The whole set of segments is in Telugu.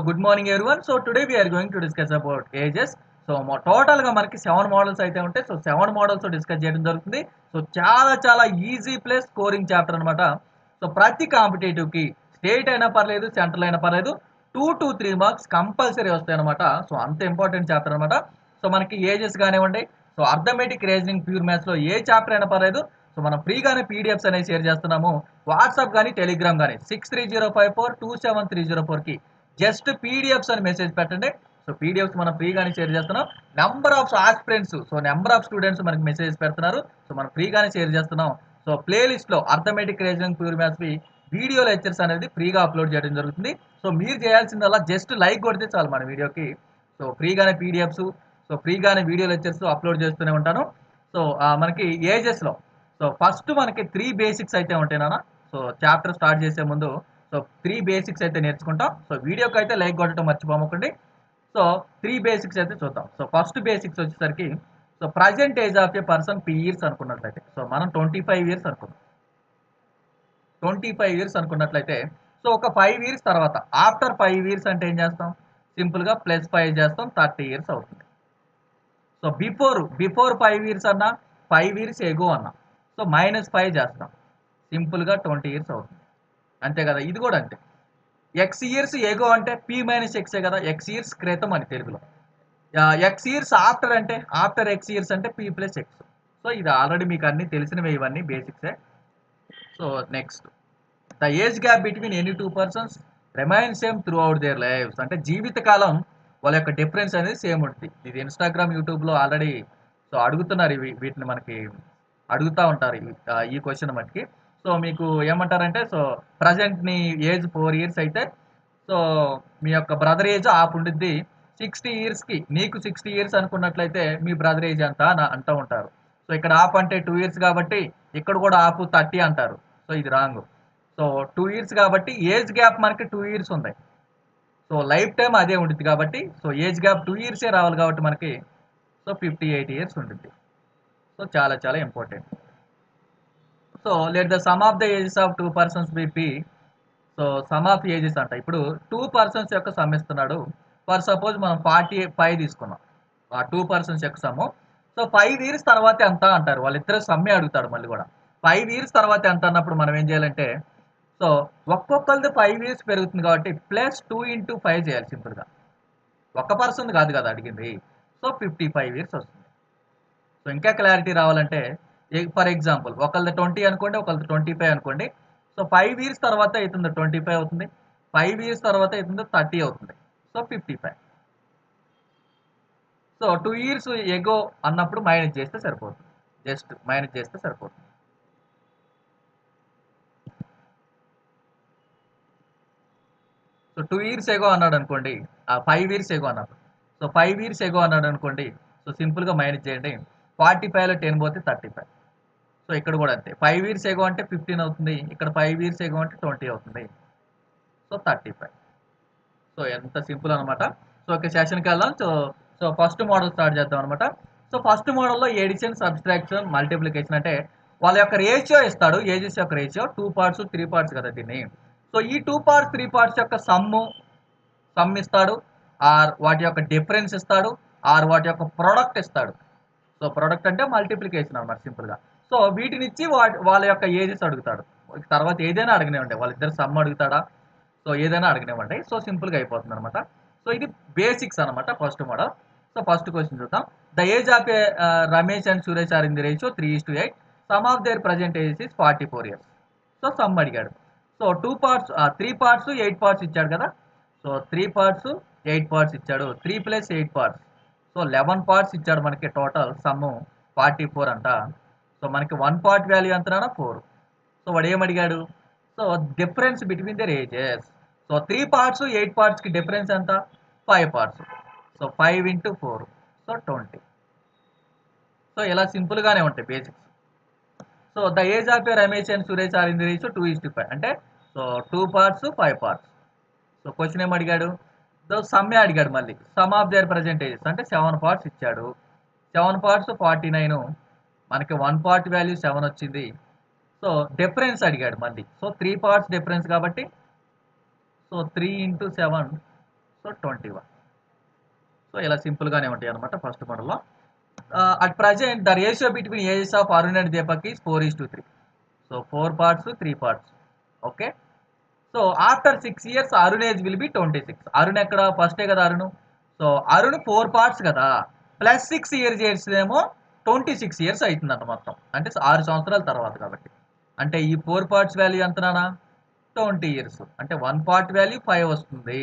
Good morning everyone. So today we are going to discuss about ages. So టోటల్గా మనకి 7 మోడల్స్ అయితే ఉంటాయి. సో 7 మోడల్స్ డిస్కస్ చేయడం జరుగుతుంది. సో చాలా ఈజీ ప్లస్ స్కోరింగ్ చాప్టర్ అనమాట. సో ప్రతి కాంపిటేటివ్కి స్టేట్ అయినా పర్లేదు, సెంట్రల్ అయినా పర్లేదు, 2 to 3 మార్క్స్ కంపల్సరీ వస్తాయి అనమాట. సో అంత ఇంపార్టెంట్ చాప్టర్ అనమాట. సో మనకి ఏజెస్ కానివ్వండి, సో అర్థమెటిక్, రీజనింగ్, ప్యూర్ మ్యాథ్స్లో ఏ చాప్టర్ అయినా పర్లేదు. సో మనం ఫ్రీగానే పీడిఎఫ్స్ అనేవి షేర్ చేస్తున్నాము. వాట్సాప్ కానీ టెలిగ్రామ్ కానీ 6305427304కి జస్ట్ పీడిఎఫ్స్ అని మెసేజ్ పెట్టండి. సో పీడిఎఫ్స్ మనం ఫ్రీగానే షేర్ చేస్తున్నాం. Number of aspirants, so number of students మనకి మెసేజ్ పెడుతున్నారు. సో మనం ఫ్రీగానే షేర్ చేస్తున్నాం. సో ప్లేలిస్ట్లో అర్థమెటిక్, రీజనింగ్, ప్యూర్ మ్యాథ్స్వి వీడియో లెక్చర్స్ అనేది ఫ్రీగా అప్లోడ్ చేయడం జరుగుతుంది. సో మీరు చేయాల్సిందల్లా జస్ట్ లైక్ కొడితే చాలు మన వీడియోకి. సో ఫ్రీగానే పీడిఎఫ్స్, సో ఫ్రీగానే వీడియో లెక్చర్స్ అప్లోడ్ చేస్తూనే ఉంటాను. సో మనకి ఏజెస్లో సో ఫస్ట్ మనకి 3 బేసిక్స్ అయితే ఉంటాయి నాన్న. సో చాప్టర్ స్టార్ట్ చేసే ముందు సో 3 బేసిక్స్ అయితే నేర్చుకుంటాం. సో వీడియోకి అయితే లైక్ కొట్టడం మర్చిపోమకండి. సో 3 బేసిక్స్ అయితే చూద్దాం. సో ఫస్ట్ బేసిక్స్ వచ్చేసరికి so present age of a person P years అనుకున్నట్లయితే, సో మనం 25 ఇయర్స్ అనుకున్నాం. 25 ఇయర్స్ అనుకున్నట్లయితే సో ఒక 5 ఇయర్స్ తర్వాత ఆఫ్టర్ 5 ఇయర్స్ అంటే ఏం చేస్తాం? సింపుల్గా +5 చేస్తాం, 30 ఇయర్స్ అవుతుంది. సో బిఫోర్ 5 ఇయర్స్ అన్నా, 5 ఇయర్స్ ఎగో అన్నా, సో -5 చేస్తాం, సింపుల్గా 20 ఇయర్స్ అవుతుంది. అంతే కదా, ఇది కూడా అంతే. ఎక్స్ ఇయర్స్ ఎగో అంటే P-X కదా, ఎక్స్ ఇయర్స్ క్రితం అని తెలుగులో. ఎక్స్ ఇయర్స్ ఆఫ్టర్ అంటే ఆఫ్టర్ ఎక్స్ ఇయర్స్ అంటే P+X. సో ఇది ఆల్రెడీ మీకు అన్ని తెలిసినవి, ఇవన్నీ బేసిక్సే. So next, the age gap between any 2 persons remain same throughout their lives. అంటే జీవితకాలం వాళ్ళ యొక్క డిఫరెన్స్ అనేది సేమ్ ఉంటుంది. ఇది ఇన్స్టాగ్రామ్, యూట్యూబ్లో ఆల్రెడీ సో అడుగుతున్నారు, వీటిని మనకి అడుగుతూ ఉంటారు ఈ క్వశ్చన్ మటుకి. సో మీకు ఏమంటారంటే, సో ప్రజెంట్ నీ ఏజ్ 4 ఇయర్స్ అయితే సో మీ యొక్క బ్రదర్ ఏజ్ ఆఫ్ ఉండిద్ది 60 ఇయర్స్కి. నీకు 60 ఇయర్స్ అనుకున్నట్లయితే మీ బ్రదర్ ఏజ్ అంతా అంటూ ఉంటారు. సో ఇక్కడ ఆఫ్ అంటే 2 ఇయర్స్ కాబట్టి ఇక్కడ కూడా ఆఫ్ 30 అంటారు. సో ఇది రాంగ్. సో 2 ఇయర్స్ కాబట్టి ఏజ్ గ్యాప్ మనకి 2 ఇయర్స్ ఉంది. సో లైఫ్ టైం అదే ఉంటుంది కాబట్టి సో ఏజ్ గ్యాప్ 2 ఇయర్సే రావాలి కాబట్టి మనకి సో 58 ఇయర్స్ ఉంటుంది. సో చాలా important. So let the sum of the ages of 2 persons B P. So sum of ages అంట. ఇప్పుడు 2 పర్సన్స్ యొక్క సమ్ ఇస్తున్నాడు. ఫర్ సపోజ్ మనం 45 తీసుకున్నాం. ఆ 2 పర్సన్స్ యొక్క సమ్. సో 5 ఇయర్స్ తర్వాత ఎంత అంటారు, వాళ్ళిద్దరు సమ్మే అడుగుతాడు మళ్ళీ కూడా. 5 ఇయర్స్ తర్వాత ఎంత అన్నప్పుడు మనం ఏం చేయాలంటే, సో ఒక్కొక్కరిది 5 ఇయర్స్ పెరుగుతుంది కాబట్టి +2 × 5 చేయాలి సింపుల్గా. ఒక్క పర్సన్ కాదు కదా అడిగింది. సో 55 ఇయర్స్ వస్తుంది. సో ఇంకా క్లారిటీ రావాలంటే, ఫర్ ఎగ్జాంపుల్ ఒకళ్ళది 20 అనుకోండి, ఒకళ్ళది 25 అనుకోండి. సో 5 ఇయర్స్ తర్వాత అవుతుంది 25 అవుతుంది, 5 ఇయర్స్ తర్వాత అవుతుంది 30 అవుతుంది. సో 55. సో 2 ఇయర్స్ ఎగో అన్నప్పుడు మైనస్ చేస్తే సరిపోతుంది, జస్ట్ మైనస్ చేస్తే సరిపోతుంది. సో 2 ఇయర్స్ ఎగో అన్నాడు అనుకోండి, 5 ఇయర్స్ ఎగో అన్నప్పుడు. సో 5 ఇయర్స్ ఎగో అన్నాడు అనుకోండి, సో సింపుల్గా మైనస్ చేయండి. 45లో 10 పోతే 35. సో ఇక్కడ కూడా అంతే. 5 ఇయర్స్ ఎగో అంటే 15 అవుతుంది, ఇక్కడ 5 ఇయర్స్ ఎగో అంటే 20 అవుతుంది. సో 35. సో ఎంత సింపుల్ అనమాట. సో ఒక సెషన్కి వెళ్దాం. సో ఫస్ట్ మోడల్ స్టార్ట్ చేద్దాం అనమాట. సో ఫస్ట్ మోడల్లో ఎడిషన్, సబ్స్ట్రాక్షన్, మల్టిప్లికేషన్ అంటే వాళ్ళ యొక్క రేషియో ఇస్తాడు. ఏజెస్ యొక్క రేషియో 2 పార్ట్స్ 3 పార్ట్స్ కదా దీన్ని. సో ఈ 2 పార్ట్స్ 3 పార్ట్స్ యొక్క సమ్ ఇస్తాడు, ఆర్ వాటి యొక్క డిఫరెన్స్ ఇస్తాడు, ఆర్ వాటి యొక్క ప్రొడక్ట్ ఇస్తాడు. సో ప్రొడక్ట్ అంటే మల్టిప్లికేషన్ అనమాట సింపుల్గా. సో వీటిని ఇచ్చి వాళ్ళ యొక్క ఏజెస్ అడుగుతాడు. తర్వాత ఏదైనా అడగనివ్వండి, వాళ్ళిద్దరు సమ్ అడుగుతాడా, సో ఏదైనా అడగనివ్వండి. సో సింపుల్గా అయిపోతుంది అనమాట. సో ఇది బేసిక్స్ అనమాట first model. So first question చూద్దాం. The age of a Ramesh and Suresh are in the ratio 3:8. Sum of their present age is 44 years. So sum అడిగాడు. సో 2 పార్ట్స్ 3 పార్ట్స్ 8 పార్ట్స్ ఇచ్చాడు కదా. సో 3 పార్ట్స్ 8 పార్ట్స్ ఇచ్చాడు. 3 + 8 పార్ట్స్, సో 11 పార్ట్స్ ఇచ్చాడు మనకి. టోటల్ సమ్ 44 అంట. సో మనకి 1 పార్ట్ వాల్యూ ఎంతనా 4. సో వాడు ఏమడిగాడు, so difference between their ages. So 3 parts 8 పార్ట్స్కి డిఫరెన్స్ ఎంత, 5 పార్ట్స్. So 5 × 4, so 20. సో ఇలా సింపుల్గానే ఉంటాయి basics. So the age of a Ramesh and Suresh are in the ratio 2:5 అంటే so 2 parts 5 parts. So question ఏం అడిగాడు, సమ్మే అడిగాడు మళ్ళీ. Sum of their present ages అంటే 7 పార్ట్స్ ఇచ్చాడు. 7 పార్ట్స్ 49, మనకి 1 పార్ట్ వాల్యూ 7 వచ్చింది. సో డిఫరెన్స్ అడిగాడు మళ్ళీ. సో 3 పార్ట్స్ డిఫరెన్స్ కాబట్టి సో 3 × 7, సో 21. సో ఇలా సింపుల్గానే ఉంటాయి అనమాట ఫస్ట్ మోడల్లో. At present the ratio between ages of Arun and Deepak is 4:3. So 4 parts, 3 parts. Okay. So after 6 years Arun age will B 26. Arun ఎక్కడ ఫస్టే కదా అరుణ్. సో అరుణ్ 4 parts కదా, ప్లస్ 6 years చేస్తేనేమో 26 years అవుతుందంట మొత్తం. అంటే 6 సంవత్సరాల తర్వాత కాబట్టి. అంటే ఈ 4 parts వాల్యూ ఎంతనా 20 years. అంటే 1 part వాల్యూ 5 వస్తుంది.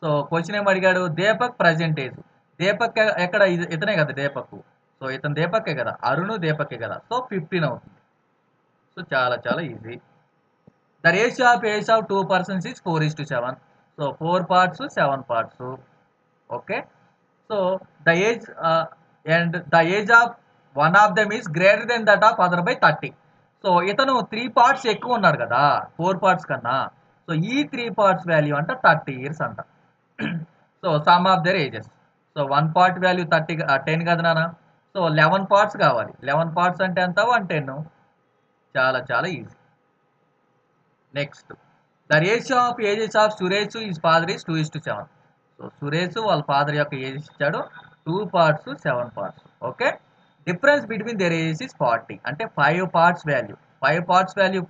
సో క్వశ్చన్ ఏం అడిగాడు, దీపక్ ప్రజెంట్ ఏజ్. దీపక్ ఎక్కడ ఇతనే కదా దీపక్. సో ఇతను దీపక్కే కదా, అరుణ్ దీపక్కే కదా. సో 15 అవుతుంది. సో చాలా చాలా easy. The ratio of age of 2 persons is 4:7. So 4 parts, 7 parts. Okay. So the age and the age of one of them is greater than that of other by 30. So ఇతను 3 parts ఎక్కువ ఉన్నాడు కదా 4 parts కన్నా. సో ఈ 3 parts వాల్యూ అంట 30 years అంట. So sum of their ages. So 1 part value 10 కదా నాన్న. సో 11 parts కావాలి. 11 parts అంటే ఎంత 110. చాలా చాలా easy. Next the ratio of ages of Suresh is father is 2:7. So Suresh వాళ్ళ ఫాదర్ యొక్క ఏజెస్ ఇచ్చాడు 2 parts, 7 parts. Okay. Difference between there ages is 40. అంటే 5 parts వాల్యూ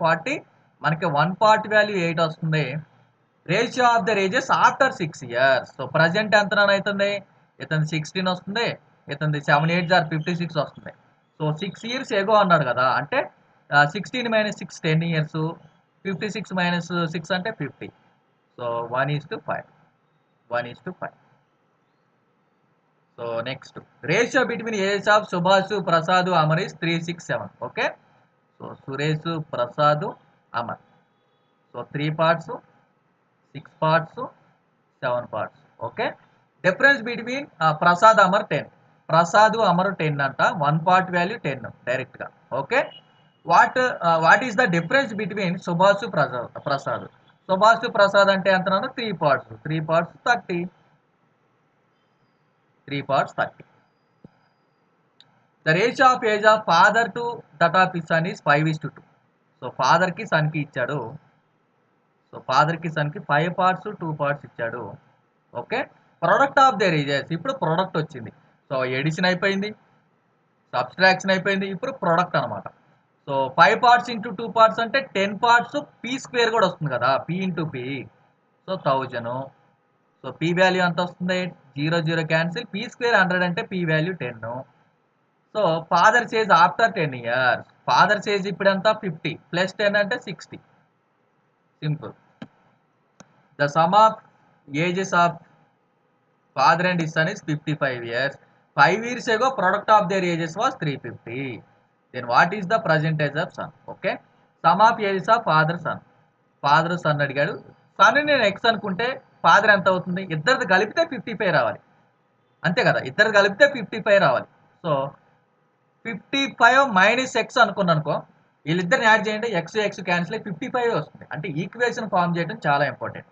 40, మనకి 1 part వాల్యూ 8 వస్తుంది. Ratio of there ages after 6 years. So present ఎంత అవుతుంది, ఇతను 16 వస్తుంది, ఇతను 7 8 56 వస్తుంది. సో 6 years ఎగో అన్నాడు కదా, అంటే 16 - 6 10 years, 56 - 6 అంటే 50. So 1:5. So next ratio between ages of Subhash, Prasad, Amar is 3, 6, 7. Okay. So Suresh, Prasad, Amar. So 3 parts, 6 parts, 7 parts. Okay. Difference between Prasad, Amar 10. Prasad, Amar 10 అంట. 1 part వాల్యూ 10 డైరెక్ట్గా. Okay. What is the difference between Subhash, Prasad. Subhash, Prasad అంటే ఎంత 3 parts. 3 parts 30. 3 parts 30. The ratio of age of father to that of his son is 5:2. So ఫాదర్కి సన్కి ఇచ్చాడు. సో ఫాదర్కి సన్కి 5 parts, 2 parts ఇచ్చాడు. Okay. Product of their ages. ఇప్పుడు ప్రొడక్ట్ వచ్చింది. సో ఎడిషన్ అయిపోయింది, సబ్స్ట్రాక్షన్ అయిపోయింది, ఇప్పుడు ప్రొడక్ట్ అనమాట. సో 5 parts into 2 parts అంటే 10 parts, p² కూడా వస్తుంది కదా, p into p. So 1000. So p value ఎంత వస్తుంది, 0 0 క్యాన్సిల్, p² 100 అంటే p value 10. So father's age after 10 years. Father's age ఇప్పుడు ఎంత 50 ప్లస్ 10 అంటే 60. Simple. The sum of ages of father and his son is 55 years. 5 years ago product of their ages was 350. Then what is the present age of son? Okay. Sum of ages of father son. Father son అడిగాడు. సన్ నేను ఎక్స్ అనుకుంటే ఫాదర్ ఎంత అవుతుంది, ఇద్దరిది కలిపితే 55 రావాలి. అంతే కదా, ఇద్దరు కలిపితే 55 రావాలి. సో 55 - x అనుకున్నాను అనుకో, వీళ్ళిద్దరిని యాడ్ చేయండి, x క్యాన్సిల్ అయ్యి 55 వస్తుంది. అంటే ఈక్వేషన్ ఫామ్ చేయడం చాలా ఇంపార్టెంట్.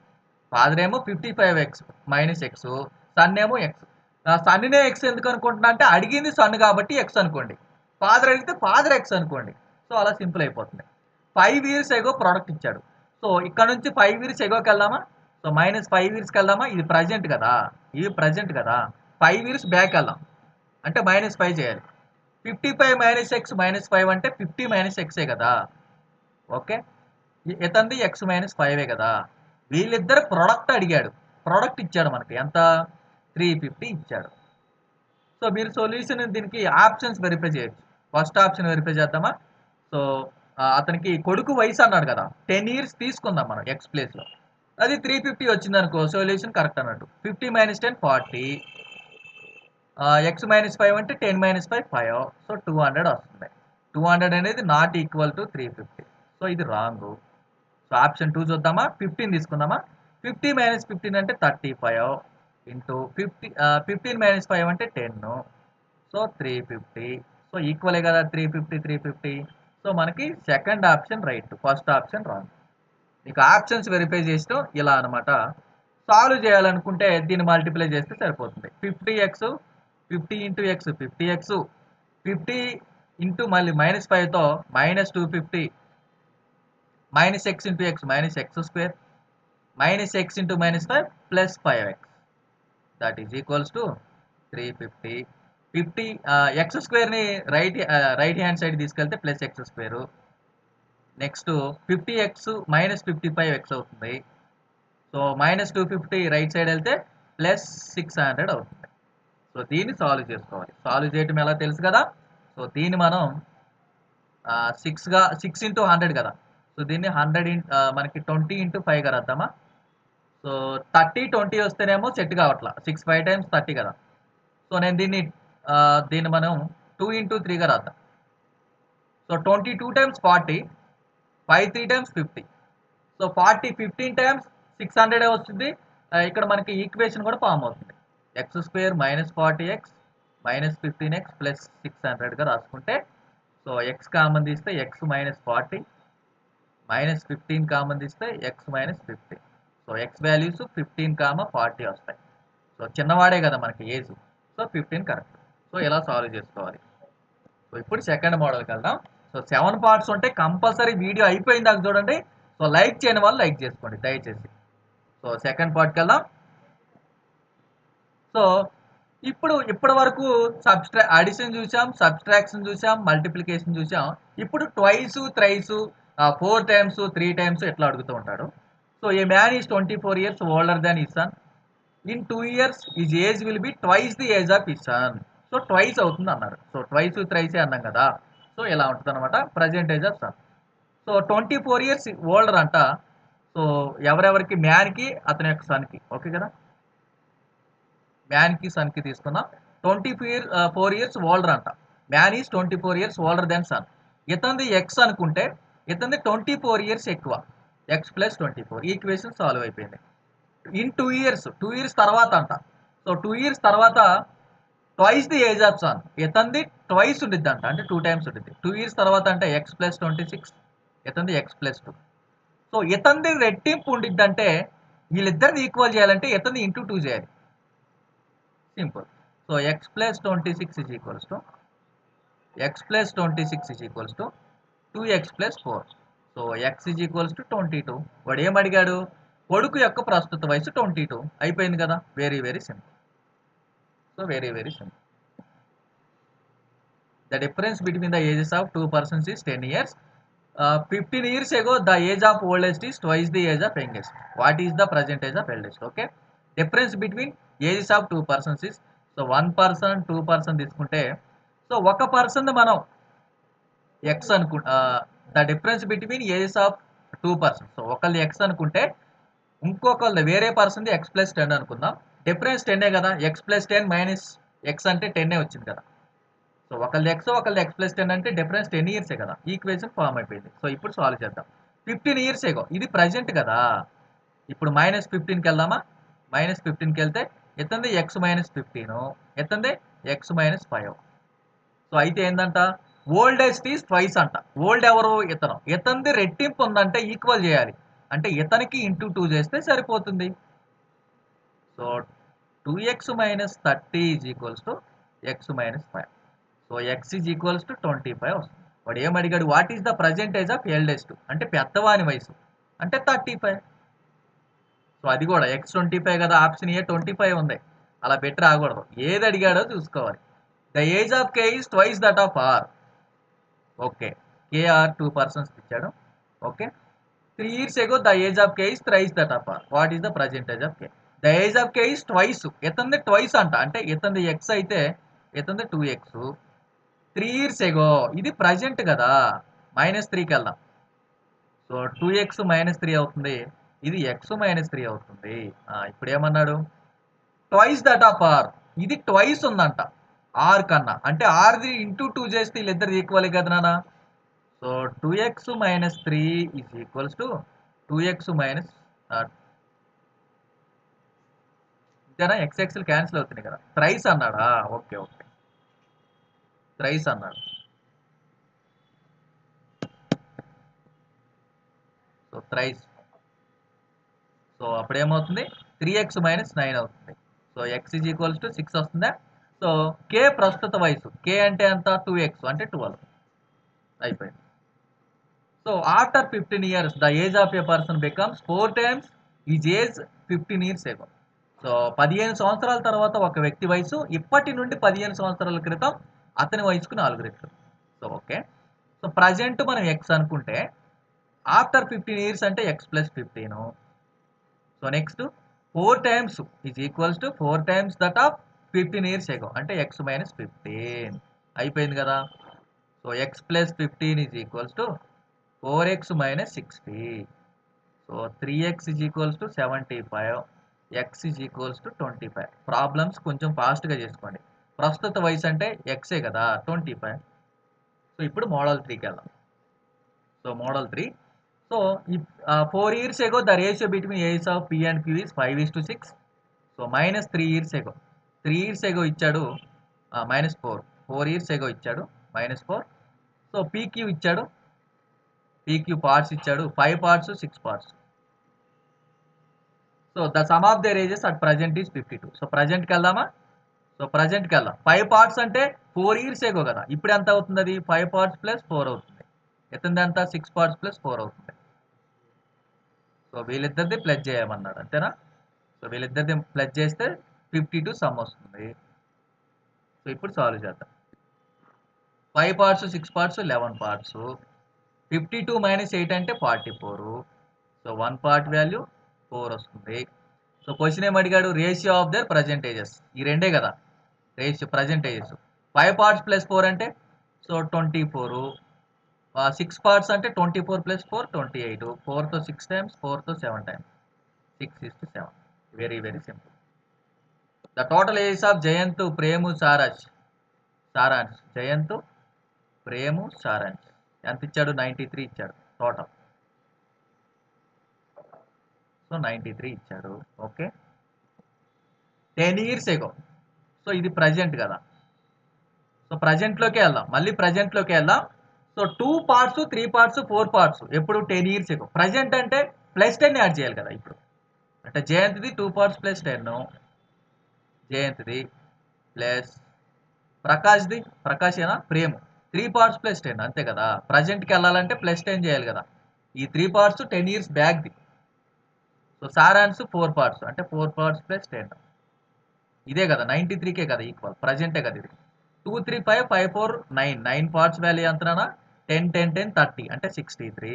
ఫాదర్ ఏమో 55x - x, సన్ ఏమో ఎక్స్. సన్నే ఎక్స్ ఎందుకు అనుకుంటున్నా అంటే అడిగింది సన్ కాబట్టి ఎక్స్ అనుకోండి, ఫాదర్ అడిగితే ఫాదర్ ఎక్స్ అనుకోండి. సో అలా సింపుల్ అయిపోతుంది. 5 years ఎగో ప్రోడక్ట్ ఇచ్చాడు. సో ఇక్కడ నుంచి 5 years ఎగోకి వెళ్దామా, సో -5 yearsకి వెళ్దామా, ఇది ప్రజెంట్ కదా, ఇవి ప్రజెంట్ కదా. 5 years బ్యాక్ వెళ్దాం అంటే -5 చేయాలి. 55 - x -5 అంటే 50 - x కదా. ఓకే. ఇతంది x - 5 కదా. వీళ్ళిద్దరు ప్రొడక్ట్ అడిగాడు, ప్రొడక్ట్ ఇచ్చాడు మనకి ఎంత 350 ఇచ్చాడు. సో మీరు సొల్యూషన్ దీనికి ఆప్షన్స్ వెరిఫై చేయొచ్చు. ఫస్ట్ ఆప్షన్ వెరిఫై చేద్దామా. సో అతనికి కొడుకు వయసు అన్నాడు కదా, 10 years తీసుకుందాం మనం ఎక్స్ ప్లేస్లో. అది 350 వచ్చింది అనుకో, సొల్యూషన్ కరెక్ట్ అన్నట్టు. 50 - 10 40, x - 5 అంటే 10 - 5 5. సో 200 వస్తుంది. 200 అనేది నాట్ ఈక్వల్ టు 350. సో ఇది రాంగ్. సో ఆప్షన్ 2 చూద్దామా. 15 తీసుకుందామా. 50 - 15 అంటే 35 ఇంటూ 15 - 5 అంటే 10. సో 350. సో ఈక్వలే కదా 350 350. సో మనకి second option right, first option wrong. మీకు ఆప్షన్స్ వెరిఫై చేస్తూ ఇలా అనమాట. సాల్వ్ చేయాలనుకుంటే దీన్ని మల్టిప్లై చేస్తే సరిపోతుంది. 50x 50 × x 50x 50 ఇంటూ మళ్ళీ -5తో -250 -x × x -x². minus x into minus 5 plus 5x. That is equals to 350. 50 x square ని రైట్ హ్యాండ్ సైడ్ తీసుకెళ్తే plus X square. Next 50x minus 55x అవుతుంది. సో మైనస్ 250 రైట్ సైడ్ వెళ్తే ప్లస్ 600 అవుతుంది. సో దీన్ని సాల్వ్ చేసుకోవాలి. సాల్వ్ చేయటం ఎలా తెలుసు కదా. సో దీన్ని మనం 6 ఇంటూ 100 కదా. సో దీన్ని 100 మనకి 20 ఇంటూ 5 గా రాద్దామా. సో 30 20 వస్తేనేమో సెట్ కావట్లా. 6 5 టైమ్స్ 30 కదా. సో నేను దీన్ని మనం 2 ఇంటూ 3గా రాద్దాం. So 22 times 40, 5 3 times 50. So 40 15 times 600 వస్తుంది. ఇక్కడ మనకి ఈక్వేషన్ కూడా ఫామ్ అవుతుంది. X square minus 40x minus 15x plus 600గా రాసుకుంటే, సో ఎక్స్ కామన్ తీస్తే ఎక్స్ మైనస్ 40 మైనస్ 15 కామన్ తీస్తే x minus 50. So x values 15, 40 వస్తాయి. సో చిన్నవాడే కదా మనకి ఏజ్. So 15 correct. సో ఇలా సాల్వ్ చేసుకోవాలి. సో ఇప్పుడు సెకండ్ మోడల్కి వెళ్దాం. సో 7 పార్ట్స్ ఉంటే కంపల్సరీ వీడియో అయిపోయిన దాకా చూడండి. సో లైక్ చేయని వాళ్ళు లైక్ చేసుకోండి దయచేసి. సో సెకండ్ పార్ట్కి వెళ్దాం. సో ఇప్పటి వరకు అడిషన్ చూసాం, సబ్స్ట్రాక్షన్ చూసాం, మల్టిప్లికేషన్ చూసాం. ఇప్పుడు ట్వైస్, థ్రైస్, 4 టైమ్స్, 3 టైమ్స్ ఎట్లా అడుగుతూ ఉంటాడు. So A man is 24 years older than his son. In 2 years his age will B twice the age of his son. So twice అవుతుంది అన్నారు. సో ట్వైస్ థ్రైసే అన్నాం కదా. సో ఇలా ఉంటుంది అనమాట present age of son. So 24 years older అంట. సో ఎవరెవరికి, మ్యాన్కి అతని యొక్క సన్కి. ఓకే కదా, మ్యాన్కి సన్కి తీసుకున్నాం. 24 years ఓల్డర్ అంట. Man is 24 years older than son. ఇతనిది ఎక్స్ అనుకుంటే ఇతనిది 24 years ఎక్కువ. X plus 24. ఈక్వేషన్ సాల్వ్ అయిపోయింది. ఇన్ 2 years, 2 years తర్వాత అంట. సో 2 years తర్వాత twice the age of son. ఇతనిది ట్వైస్ ఉండిద్ది అంట, అంటే 2 టైమ్స్ ఉండిద్ది. 2 years తర్వాత అంటే ఎక్స్ ప్లస్ 26, ఇతనిది ఎక్స్ ప్లస్ 2. సో ఇతనిది రెట్టింపు ఉండిద్ది అంటే వీళ్ళిద్దరిని ఈక్వల్ చేయాలంటే ఇతనిది ఇంటూ 2 చేయాలి. Simple. So X plus 26 is equals to X plus 26 is equals to 2x plus 4. So X is equals to 22. వాడు ఏమడిగాడు, కొడుకు యొక్క ప్రస్తుత వయసు 22. అయిపోయింది కదా. Very very simple. So very very simple. The difference between the ages of 2 persons is 10 years. 15 years ago the age of oldest is twice the age of youngest. What is the present age of eldest? Okay, difference between ages of 2 persons is, so 1 person 2 person తీసుకుంటే, సో ఒక పర్సన్ మనం x the difference between ages of 2 persons. So ఒకళ్ళది ఎక్స్ అనుకుంటే ఇంకొకళ్ళది వేరే పర్సన్ది ఎక్స్ ప్లస్ 10 అనుకుందాం. డిఫరెన్స్ 10 కదా. ఎక్స్ ప్లస్ 10 మైనస్ ఎక్స్ అంటే 10 వచ్చింది కదా. సో ఒకళ్ళది ఎక్స్ ఒకళ్ళది ఎక్స్ ప్లస్ 10 అంటే డిఫరెన్స్ 10 years కదా. ఈక్వేషన్ ఫామ్ అయిపోయింది. సో ఇప్పుడు సాల్వ్ చేద్దాం. 15 years ఇది ప్రజెంట్ కదా. ఇప్పుడు మైనస్ 15కి వెళ్దామా. మైనస్ 15కి వెళ్తే ఇతంది ఎక్స్ మైనస్ 15, ఇతంది ఎక్స్ మైనస్ 5. సో అయితే ఏంటంట, ఓల్డెస్ట్ ఈజ్ ట్వైస్ అంట. ఓల్డ్ ఎవరు, ఇతను. ఇతంది రెట్టింపు ఉందంటే ఈక్వల్ చేయాలి. అంటే ఇతనికి ఇంటూ 2 చేస్తే సరిపోతుంది. So 2x minus 30 is equals to x minus 5. So X is equals to 25 వస్తుంది. వాడు ఏమడిగాడు, what is the present age of eldest అంటే పెద్దవాని వయసు, అంటే 35. సో అది కూడా ఎక్స్ 25 కదా. ఆప్షన్ ఏ 25 ఉంది. అలా పెట్టి రాకూడదు. ఏది అడిగాడో చూసుకోవాలి. The age of K is twice that of R. Okay, KR 2 persons ఇచ్చాడు. Okay, 3 years ago the age of K is thrice that of R. What is the present age of K? The age of K is twice. ఇతంది ట్వైస్ అంట, అంటే ఇతంది ఎక్స్ అయితే ఇతంది 2x. 3 years ago ఇది ప్రజెంట్ కదా. -3కి వెళ్దాం. సో 2x మైనస్ 3 అవుతుంది. ఇది x మైనస్ 3 అవుతుంది. ఇప్పుడు ఏమన్నాడు, ట్వైస్ దట్ ఆఫ్ ఆర్. ఇది ట్వైస్ ఉందంట ఆర్ కన్నా, అంటే ఆర్ది ఇంటూ 2 చేస్తే వీళ్ళిద్దరు ఈక్వల్ కదా నాన్న. So 2x minus 3 is equals to 2x minus ఇంతేనా. ఎక్స్ఎక్స్లు క్యాన్సిల్ అవుతున్నాయి కదా. థ్రైస్ అన్నాడా. ఓకే ఓకే, థ్రైస్ అన్నాడు. So thrice. సో అప్పుడు ఏమవుతుంది, 3x మైనస్ 9 అవుతుంది. So X is equals to 6 వస్తుందా. సో కే ప్రస్తుత వయసు, కే అంటే ఎంత, 2x అంటే 12. అయిపోయింది. So after 15 years the age of a person becomes 4 times is age 15 years ago. So 15 సంవత్సరాల తర్వాత ఒక వ్యక్తి వయసు ఇప్పటి నుండి 15 సంవత్సరాల క్రితం అతని వయసుకు 4 రెట్లు. So okay. సో ప్రజెంట్ మనం ఎక్స్ అనుకుంటే ఆఫ్టర్ 15 ఇయర్స్ అంటే x plus 15. So next 4 times is equals to 4 times that of 15 years ago అంటే ఎక్స్ మైనస్ 15 అయిపోయింది కదా. So X plus 15 is equals to 4x minus 60. So 3x is equals to 75, X is equals to 25. Problems కొంచెం ఫాస్ట్గా చేసుకోండి. ప్రస్తుత వయసు అంటే ఎక్సే కదా 25. సో ఇప్పుడు మోడల్ 3కి వెళ్దాం. So model 3. So 4 years ago the ratio between ages of P and Q is 5:6. So minus 3 years ago 3 years ago ఇచ్చాడు మైనస్ 4 years ago ఇచ్చాడు -4. సో PQ ఇచ్చాడు, PQ పార్ట్స్ ఇచ్చాడు 5 parts 6 parts. So the sum of their ages at present is 52. So ప్రజెంట్కి వెళ్దామా. సో ప్రజెంట్కి వెళ్దాం. 5 parts అంటే 4 years ago కదా. ఇప్పుడు ఎంత అవుతుంది? అది 5 parts ప్లస్ 4 అవుతుంది. ఎత్తుంది ఎంత? 6 parts ప్లస్ 4 అవుతుంది. సో వీళ్ళిద్దరిది ప్లస్ చేయమన్నాడు అంతేనా. సో వీళ్ళిద్దరిది ప్లస్ చేస్తే 52 సమ్ వస్తుంది. సో ఇప్పుడు సాల్వ్ చేద్దాం. 5 parts 6 parts 11 parts. 52 మైనస్ 8 అంటే 44. సో 1 part వాల్యూ 4 వస్తుంది. సో క్వశ్చన్ ఏం అడిగాడు? Ratio of their present ages. ఈ రెండే కదా ratio present ages. 5 parts plus 4 అంటే సో 24. 6 parts అంటే 24 ప్లస్ 4 28. 4తో 6 టైమ్స్, 4తో 7 times, 6:7. Very very simple. The total ages of Jayant, Premu, Saransh. Jayant, Premu, Saransh ఎంత ఇచ్చాడు? 93 ఇచ్చాడు టోటల్. సో 93 ఇచ్చాడు. ఓకే. 10 years ago. సో ఇది ప్రజెంట్ కదా. సో ప్రజెంట్లోకి వెళ్దాం, మళ్ళీ ప్రజెంట్లోకి వెళ్దాం. సో 2 parts 3 parts 4 parts ఎప్పుడు 10 years ago. ప్రజెంట్ అంటే ప్లస్ 10 యాడ్ చేయాలి కదా ఇప్పుడు. అంటే జయంత్ది 2 parts plus 10, జయంత్ది plus ప్రకాష్ది, ప్రకాశేనా ప్రేము 3 parts plus 10 అంతే కదా. ప్రజెంట్కి వెళ్ళాలంటే ప్లస్ 10 చేయాలి కదా. ఈ 3 parts 10 years బ్యాక్ది. So Saransh 4 parts అంటే 4 parts ప్లస్ 10 ఇదే కదా 93కే కదా ఈక్వల్. ప్రజెంటే కదా ఇది. 2 3 5 5 4 9 parts వాల్యూ ఎంతనా? 10 10 10 30 అంటే 63.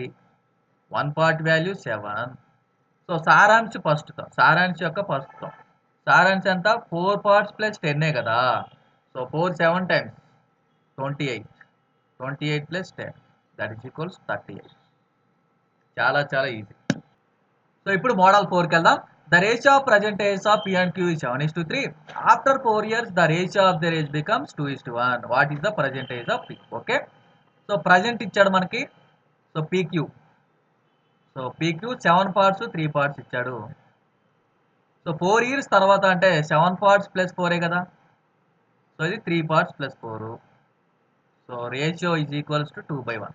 1 part వాల్యూ 7. సో సారాంశ్ ప్రస్తుతం, సారాంశ్ యొక్క ప్రస్తుతం. సారాంశ్ ఎంత? 4 parts ప్లస్ 10 కదా. So 4 7 times 28. 28 plus 10 that is equals 38. చాలా చాలా ఈజీ. సో ఇప్పుడు మోడల్ 4కి వెళ్దాం. The ratio of present age of P and Q is 7:3. After 4 years the ratio of their age becomes 2:1. What is the present age of P? Okay. So present ఇచ్చాడు మనకి. So PQ. So PQ 7 parts 3 parts ఇచ్చాడు. సో 4 years తర్వాత అంటే 7 parts ప్లస్ 4 కదా. సో ఇది 3 parts plus 4. So ratio is equals to 2/1.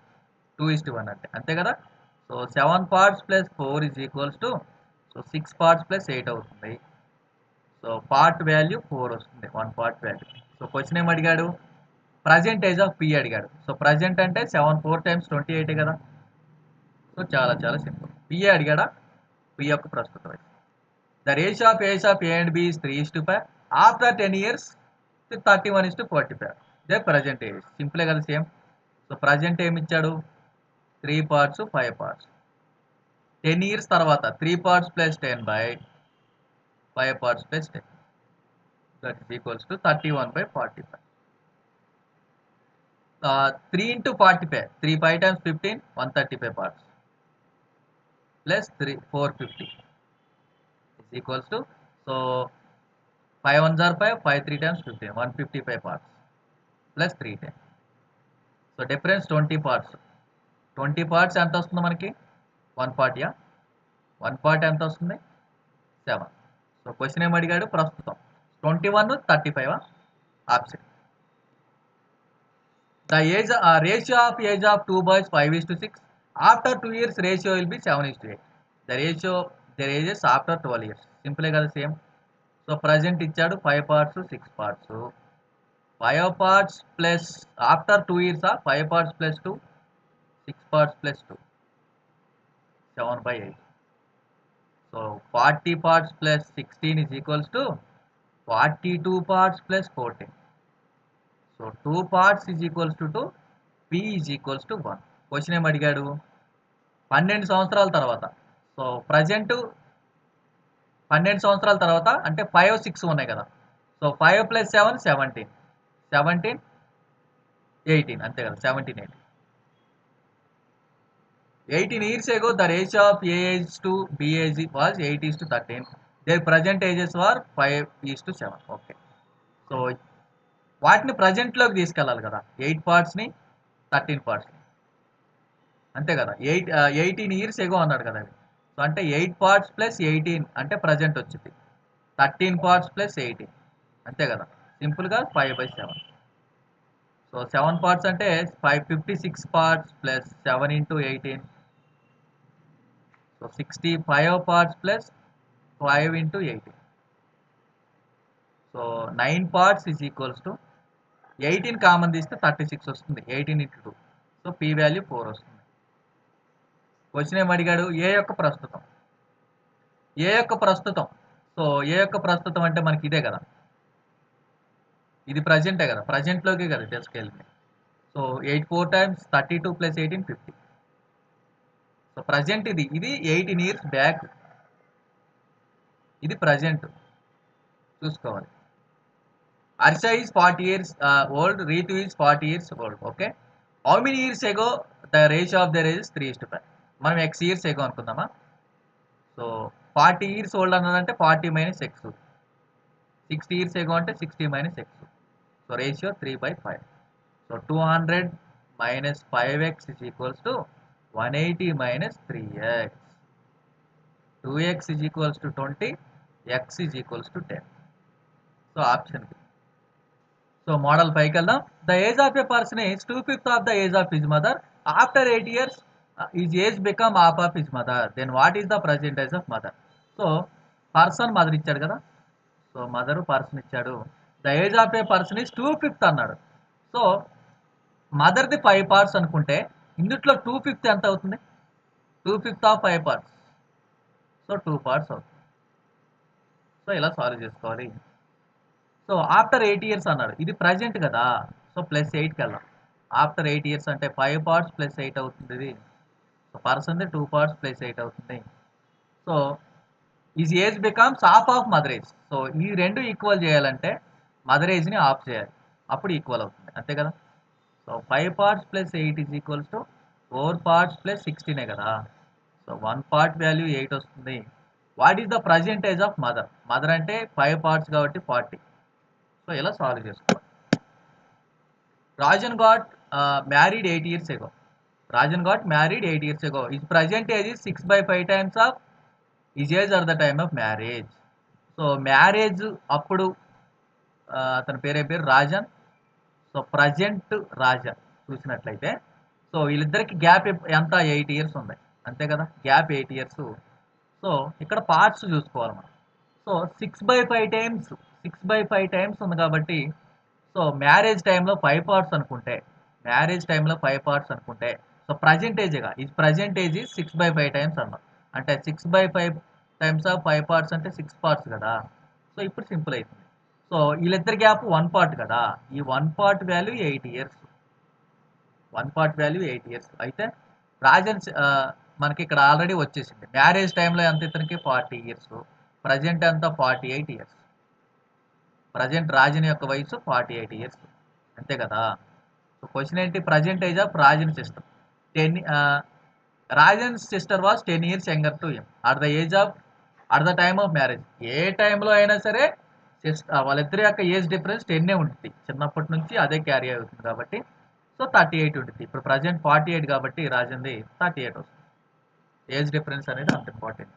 2:1 అంటే అంతే కదా. So 7 parts plus 4 is equals to so 6 parts plus 8 అవుతుంది. సో పార్ట్ వాల్యూ 4 వస్తుంది, 1 part వాల్యూ. సో క్వశ్చన్ ఏం అడిగాడు? ప్రజెంట్ ఏజ్ ఆఫ్ P అడిగాడు. సో ప్రజెంట్ అంటే 7 4 టైమ్స్ 28 కదా. సో చాలా చాలా సింపుల్. P అడిగాడా? P యొక్క ప్రస్తుత వయసు. The ratio of age of A and B is 3:5. After 10 years 31:45. They present age. సింపులే కదా సేమ్. సో ప్రజెంట్ ఏమి ఇచ్చాడు? 3 parts 5 parts. 10 years తర్వాత 3 parts plus 10/5 parts plus 10 that is equals to 31/45. 3 into 45. 3 5 times 15 135 parts plus 3 450 is equals to so 5 1s are 5, 5 3 times 15 155 parts plus 310. So difference 20 parts. 20 parts ఎంత వస్తుంది మనకి? 1 part. 1 part ఎంత వస్తుంది? 7. సో క్వశ్చన్ ఏం అడిగాడు? ప్రస్తుతం 21 35 option. The age ratio of age of 2 boys 5:6. After 2 years ratio will be 7:8. The ratio there ages after 12 years. సింపులే కదా సేమ్. సో ప్రజెంట్ ఇచ్చాడు 5 parts 6 parts. 5 parts plus after 2 years 5 parts plus 2 6 parts plus 2 7/8. So so 40 parts plus 16 is equals to 42 parts plus 14. So 2 parts is equals to 2, p is equals to 1. Question ఏం అడిగాడు? 12 సంవత్సరాల తర్వాత. సో ప్రజెంట్ 12 సంవత్సరాల తర్వాత అంటే 5, 6 ఉన్నాయి కదా. సో 5 + 7 17, 17 18 అంతే కదా, 17 18. 18 years ago the ratio of A age to B age was 8:13. Their present ages were 5:7. Okay. So వాటిని ప్రజెంట్లోకి తీసుకెళ్ళాలి కదా, 8 పార్ట్స్ని 13 పార్ట్స్ని, అంతే కదా. 18 years ago అన్నాడు కదా. సో అంటే 8 parts plus 18 అంటే ప్రజెంట్ వచ్చింది, 13 parts plus 18 అంతే కదా. సింపుల్గా 5/7. సో 7 parts అంటే 56 parts plus 7 into 18. So 65 parts plus 5 into 18. So 9 parts is equals to 18 common తీస్తే 36 వస్తుంది, 18 into 2. సో p వాల్యూ 4 వస్తుంది. క్వశ్చన్ ఏం అడిగాడు? ఏ యొక్క ప్రస్తుతం. ఏ యొక్క ప్రస్తుతం. సో ఏ యొక్క ప్రస్తుతం అంటే మనకి ఇదే కదా, ఇది ప్రజెంటే కదా, ప్రజెంట్లోకి కదా తీసుకెళ్ళింది. So 8 4 times 32 plus 18 50. So present ఇది 18 years బ్యాక్, ఇది ప్రజెంట్ చూసుకోవాలి. Harsha is 40 years old, Ritu is 40 years old. Okay. How many years ago the ratio of their age 3:5. మనం x years ఎగో అనుకుందామా. సో 40 years old అన్నదంటే 40 - x, 60 years ఎగో అంటే 60 - x. So ratio 3/5. So 200 - 5x is equals to 180 - 3x. 2x is equals to 20, x is equals to 10. So option B. So model పైకి వెళ్దాం. The age of a person is 2/5 of the age of his mother. After 8 years is age become half of his mother. Then what is the present age of mother? So person mother ఇచ్చాడు కదా, సో మదర్ పర్సన్ ఇచ్చాడు. The age of a person is 2/5 అన్నాడు. సో మదర్ది 5 parts అనుకుంటే ఇందుట్లో 2/5 ఎంత అవుతుంది? 2/5 ఆఫ్ 5 parts. సో 2 parts అవుతుంది. సో ఇలా సాల్వ్ చేసుకోవాలి. సో ఆఫ్టర్ 8 years అన్నాడు, ఇది ప్రజెంట్ కదా. సో +8కి వెళ్దాం. ఆఫ్టర్ 8 years అంటే 5 parts + 8 అవుతుంది. ఇది సో పర్సన్ది 2 parts + 8 అవుతుంది. So is age becomes half of mother age. So ఈ రెండు ఈక్వల్ చేయాలంటే మదర్ ఏజ్ని ఆఫ్ చేయాలి, అప్పుడు ఈక్వల్ అవుతుంది, అంతే కదా. So 5 parts + 8 is equals to 4 parts + 16 కదా. సో 1 part వాల్యూ 8 వస్తుంది. What is the present age of mother? Mother అంటే 5 parts కాబట్టి 40. సో ఇలా సాల్వ్ చేసుకోవాలి. Rajan got married 8 years ago. Rajan got married 8 years ago. His present age is 6/5 times of his age or the time of marriage. So marriage అప్పుడు అతని పేరు రాజన్. సో ప్రజెంట్ రాజా చూసినట్లయితే సో వీళ్ళిద్దరికి గ్యాప్ ఎంత? 8 years ఉంది, అంతే కదా, గ్యాప్ 8 years. సో ఇక్కడ పార్ట్స్ చూసుకోవాలి మనం. సో 6/5 times ఉంది కాబట్టి సో మ్యారేజ్ టైంలో 5 parts అనుకుంటే, సో ప్రజెంటేజ్గా ఇది ప్రజెంటేజ్ 6/5 times అన్నాం. అంటే 6/5 times ఆఫ్ 5 parts అంటే 6 parts కదా. సో ఇప్పుడు సింపుల్ అవుతుంది. సో వీళ్ళిద్దరి గ్యాప్ 1 part కదా. ఈ 1 part value 8 years. 1 part value 8 years అయితే రాజన్ మనకి ఇక్కడ ఆల్రెడీ వచ్చేసింది. మ్యారేజ్ టైంలో ఎంత ఇతనికి? 40 years. ప్రజెంట్ ఎంత? 48 years. ప్రజెంట్ రాజన్ యొక్క వయసు 48 years, అంతే కదా. సో క్వశ్చన్ ఏంటి? Present age of Rajan sister. Rajan sister was 10 years younger to him at the time of marriage. ఏ టైంలో అయినా సరే వాళ్ళిద్దరి యొక్క ఏజ్ డిఫరెన్స్ 10 ఉంటుంది, చిన్నప్పటి నుంచి అదే క్యారీ అవుతుంది కాబట్టి. సో 38 ఉంటుంది. ఇప్పుడు ప్రజెంట్ 48 కాబట్టి రాజన్ది 38 వస్తుంది. ఏజ్ డిఫరెన్స్ అనేది అంత important.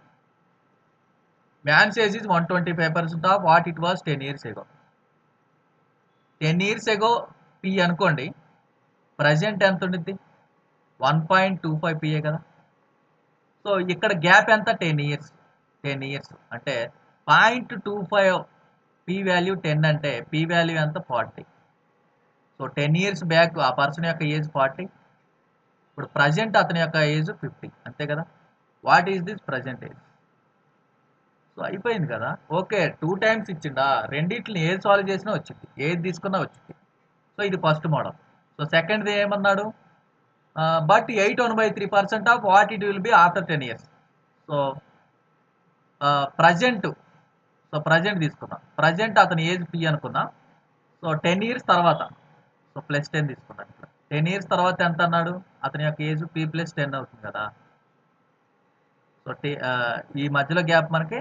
Man's age is 125% of what it was 10 years ago. 10 years ago P అనుకోండి, ప్రజెంట్ ఎంత ఉంటుంది? 1.25 PA కదా. సో ఇక్కడ గ్యాప్ ఎంత? 10 years. 10 years అంటే 0.25 P వాల్యూ 10 అంటే P వాల్యూ ఎంత? 40. సో 10 years బ్యాక్ ఆ పర్సన్ యొక్క ఏజ్ 40. ఇప్పుడు ప్రజెంట్ అతని యొక్క ఏజ్ 50, అంతే కదా. What is this present age? So అయిపోయింది కదా. ఓకే 2 టైమ్స్ ఇచ్చిండా, రెండిట్లని ఏది సాల్వ్ చేసినా వచ్చింది, ఏది తీసుకున్నా వచ్చింది. సో ఇది ఫస్ట్ మోడల్. సో సెకండ్ది ఏమన్నాడు, but 8/3% of what it will B after 10 years. So present, so present తీసుకుందాం, ప్రజెంట్ అతని ఏజ్ పి అనుకుందాం. సో 10 years తర్వాత, సో +10 తీసుకున్నాం. 10 years తర్వాత ఎంత అన్నాడు, అతని యొక్క ఏజ్ పి +10 అవుతుంది కదా. సో ఈ మధ్యలో గ్యాప్ మనకి,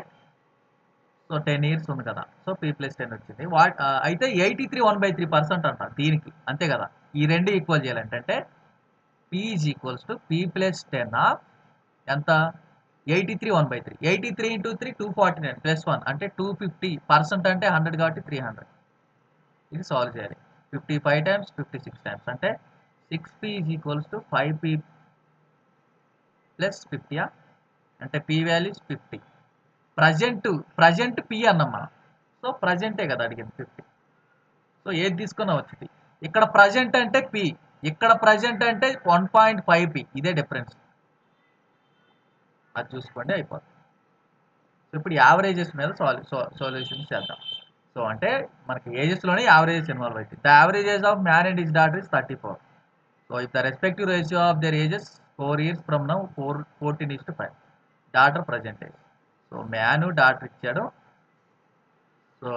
సో 10 years ఉంది కదా, సో పి +10 వచ్చింది. అయితే 83/1/3% అంట దీనికి, అంతే కదా. ఈ రెండు ఈక్వల్ చేయాలంటే P is equals to P +10 of ఎంత, 83/1/3. 83 × 3 249 +1 అంటే 250%, అంటే 100 కాబట్టి 300. ఇది సాల్వ్ చేయాలి. 55 times 56 times అంటే 6p is equals to 5p + 50, అంటే p వాల్యూస్ 50. ప్రజెంట్ p అన్నాం మనం. సో ప్రజెంటే కదా అడిగింది 50. సో ఏది తీసుకున్నా వచ్చింది. ఇక్కడ ప్రజెంట్ అంటే p, ఇక్కడ ప్రజెంట్ అంటే 1.5p, ఇదే డిఫరెన్స్. అది చూసుకోండి అయిపోతుంది. సో ఇప్పుడు యావరేజెస్ మీద సొల్యూషన్స్ చేద్దాం. సో అంటే మనకి ఏజెస్లోనే యావరేజెస్ ఇన్వాల్వ్ అవుతాయి. The average age of man and his daughter is 34. So if the respective ratio of there ages 4 years from now 14:5. Daughter present age. So man daughter ఇచ్చాడు. సో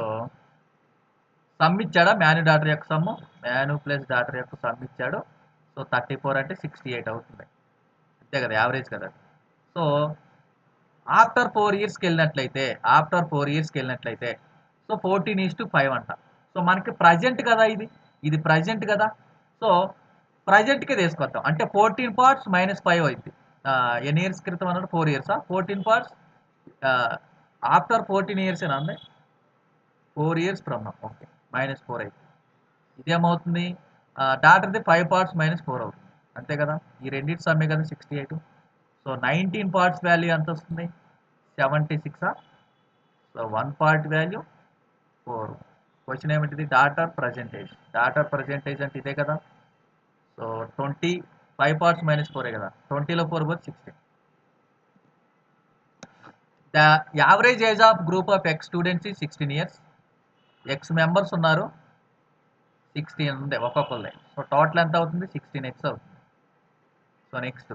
సమ్ ఇచ్చాడా, మ్యాను డాటర్ యొక్క సమ్ము, మ్యాను ప్లస్ డాటర్ యొక్క సమ్ ఇచ్చాడు. సో 34 అంటే 68 అవుతుంది, అంతే కదా, యావరేజ్ కదా. సో ఆఫ్టర్ 4 yearsకి వెళ్ళినట్లయితే, సో 14:5 అంట. సో మనకి ప్రజెంట్ కదా, ఇది ప్రజెంట్ కదా. సో ప్రజెంట్కి తీసుకొద్దాం, అంటే 14 parts -5 అవుతుంది. ఎన్ని ఇయర్స్ క్రితం అన్నాడు, 4 years. 14 parts ఆఫ్టర్ 14 years ఏనా అండి, 4 years ఫ్రమ్ నౌ. ఓకే -4 అవుతుంది. ఇదేమవుతుంది, డాటర్ది 5 parts -4 అవుతుంది, అంతే కదా. ఈ రెండింటి సమ్మె కదా 68. సో 19 parts వాల్యూ ఎంత వస్తుంది, 76. So 1 part value 4. క్వశ్చన్ ఏమిటిది, డాటర్ ప్రజెంటేజ్. డాటర్ ప్రజెంటేజ్ అంటే ఇదే కదా. సో 5 parts -4 కదా, 20లో 4 పోతే 16. The average age of group of X students ఈ 16 years. ఎక్స్ మెంబర్స్ ఉన్నారు, 16 ఉంది ఒక్కొక్కళ్ళే. సో టోటల్ ఎంత అవుతుంది, 16x అవుతుంది. So next,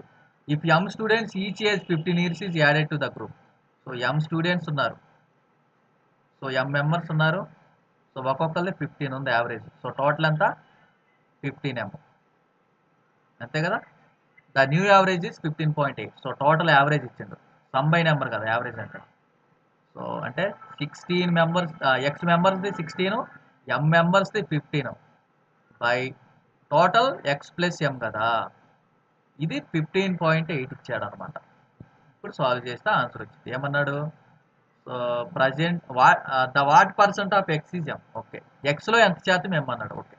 if M students each age 15 years is added to the group. So M students ఉన్నారు, సో ఎమ్ మెంబర్స్ ఉన్నారు, సో ఒక్కొక్కళ్ళే 15 ఉంది యావరేజ్. సో టోటల్ ఎంత, 15m, అంతే కదా. The new average is 15.8. So total average ఇచ్చిండు, సమ్ బై నెంబర్ కదా యావరేజ్ అంటే. సో అంటే 16 మెంబర్స్, ఎక్స్ మెంబర్స్ది 16, ఎమ్ మెంబర్స్ది 15 by total X plus M కదా. ఇది 15.8 ఇచ్చాడు అనమాట. ఇప్పుడు సాల్వ్ చేస్తే ఆన్సర్ వచ్చింది. ఏమన్నాడు, so present the what percent of X is M. Okay ఎక్స్లో ఎంత శాతం ఎమ్ అన్నాడు. Okay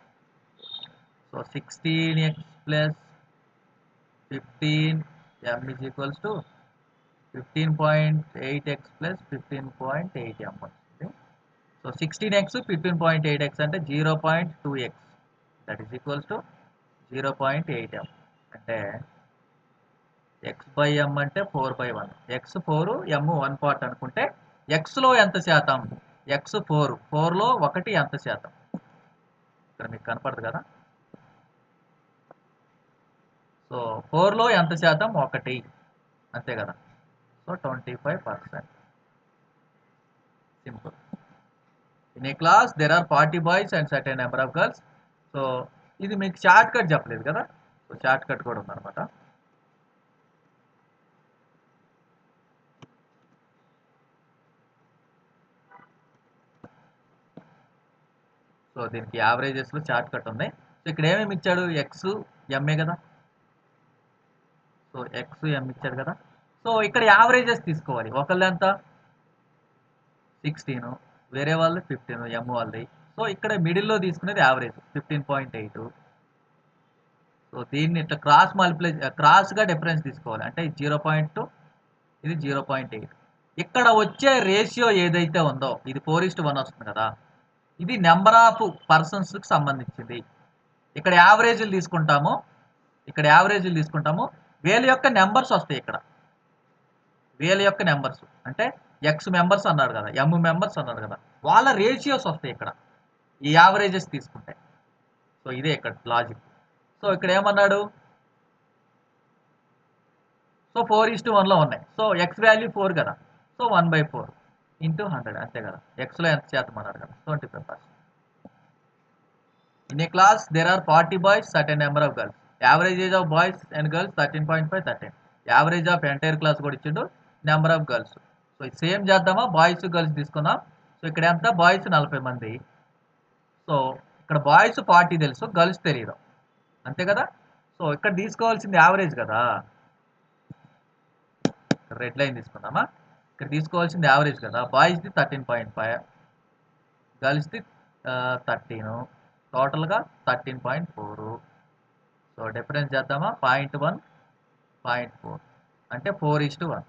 so 16x + 15m is equals to 15.8x + 15.8m వచ్చింది. సో 16x 15.8x అంటే 0.2x, that is equals to 0.8m. అంటే x/m అంటే 4/1. x 4, m 1 part అనుకుంటే xలో ఎంత శాతం, x 4, 4లో 1 ఎంత శాతం, ఇక్కడ మీకు కనపడదు కదా. సో 4లో ఎంత శాతం, 1, అంతే కదా. So 25%. Simple. In a class there are 40 boys and certain number of girls. So ఇది మీకు షార్ట్ కట్ చెప్పలేదు కదా, సో షార్ట్ కట్ కూడా ఉందన్నమాట. సో దీనికి యావరేజెస్లో చార్ట్ కట్ ఉంది. సో ఇక్కడ ఏమేమి ఇచ్చాడు, ఎక్స్ ఎంఏ కదా. సో ఎక్స్ ఎం ఇచ్చాడు కదా. సో ఇక్కడ యావరేజెస్ తీసుకోవాలి. ఒకళ్ళు ఎంత 16, వేరే వాళ్ళు 15, ఎం వాళ్ళది. సో ఇక్కడ మిడిల్లో తీసుకునేది యావరేజ్ 15.8. సో దీన్ని ఇట్లా క్రాస్గా డిఫరెన్స్ తీసుకోవాలి. అంటే 0.2, ఇది 0.8. ఇక్కడ వచ్చే రేషియో ఏదైతే ఉందో ఇది 4:1 వస్తుంది కదా, ఇది నెంబర్ ఆఫ్ పర్సన్స్కి సంబంధించింది. ఇక్కడ యావరేజ్లు తీసుకుంటాము, వీళ్ళ యొక్క నెంబర్స్ వస్తాయి. ఇక్కడ వీళ్ళ యొక్క నెంబర్స్ అంటే ఎక్స్ మెంబర్స్ అన్నాడు కదా, ఎం మెంబర్స్ అన్నాడు కదా, వాళ్ళ రేషియోస్ వస్తాయి ఇక్కడ ఈ యావరేజెస్ తీసుకుంటే. సో ఇదే ఇక్కడ లాజిక్. సో ఇక్కడ ఏమన్నాడు, సో 4:1లో ఉన్నాయి. సో ఎక్స్ వాల్యూ 4 కదా, సో 1/4 ఇంటూ 100 అంతే కదా. ఎక్స్లో ఎంత శాతం అన్నాడు కదా, 25%. In a class, there are 40 boys, certain number of girls. Average age of boys and girls 13.5, 13. Average of entire class కూడా ఇచ్చిండు, number of girls. So same చేద్దామా, బాయ్స్ గర్ల్స్ తీసుకుందాం. సో ఇక్కడ ఎంత, బాయ్స్ 40 మంది. సో ఇక్కడ బాయ్స్ 40 తెలుసు, గర్ల్స్ తెలియదు అంతే కదా. సో ఇక్కడ తీసుకోవాల్సింది యావరేజ్ కదా, రెడ్ లైన్ తీసుకుందామా. ఇక్కడ తీసుకోవాల్సింది యావరేజ్ కదా. బాయ్స్ది 13.5, గర్ల్స్ది 13, టోటల్గా 13.4. సో డిఫరెన్స్ చేద్దామా, 0.1, 0.4 అంటే 4:1.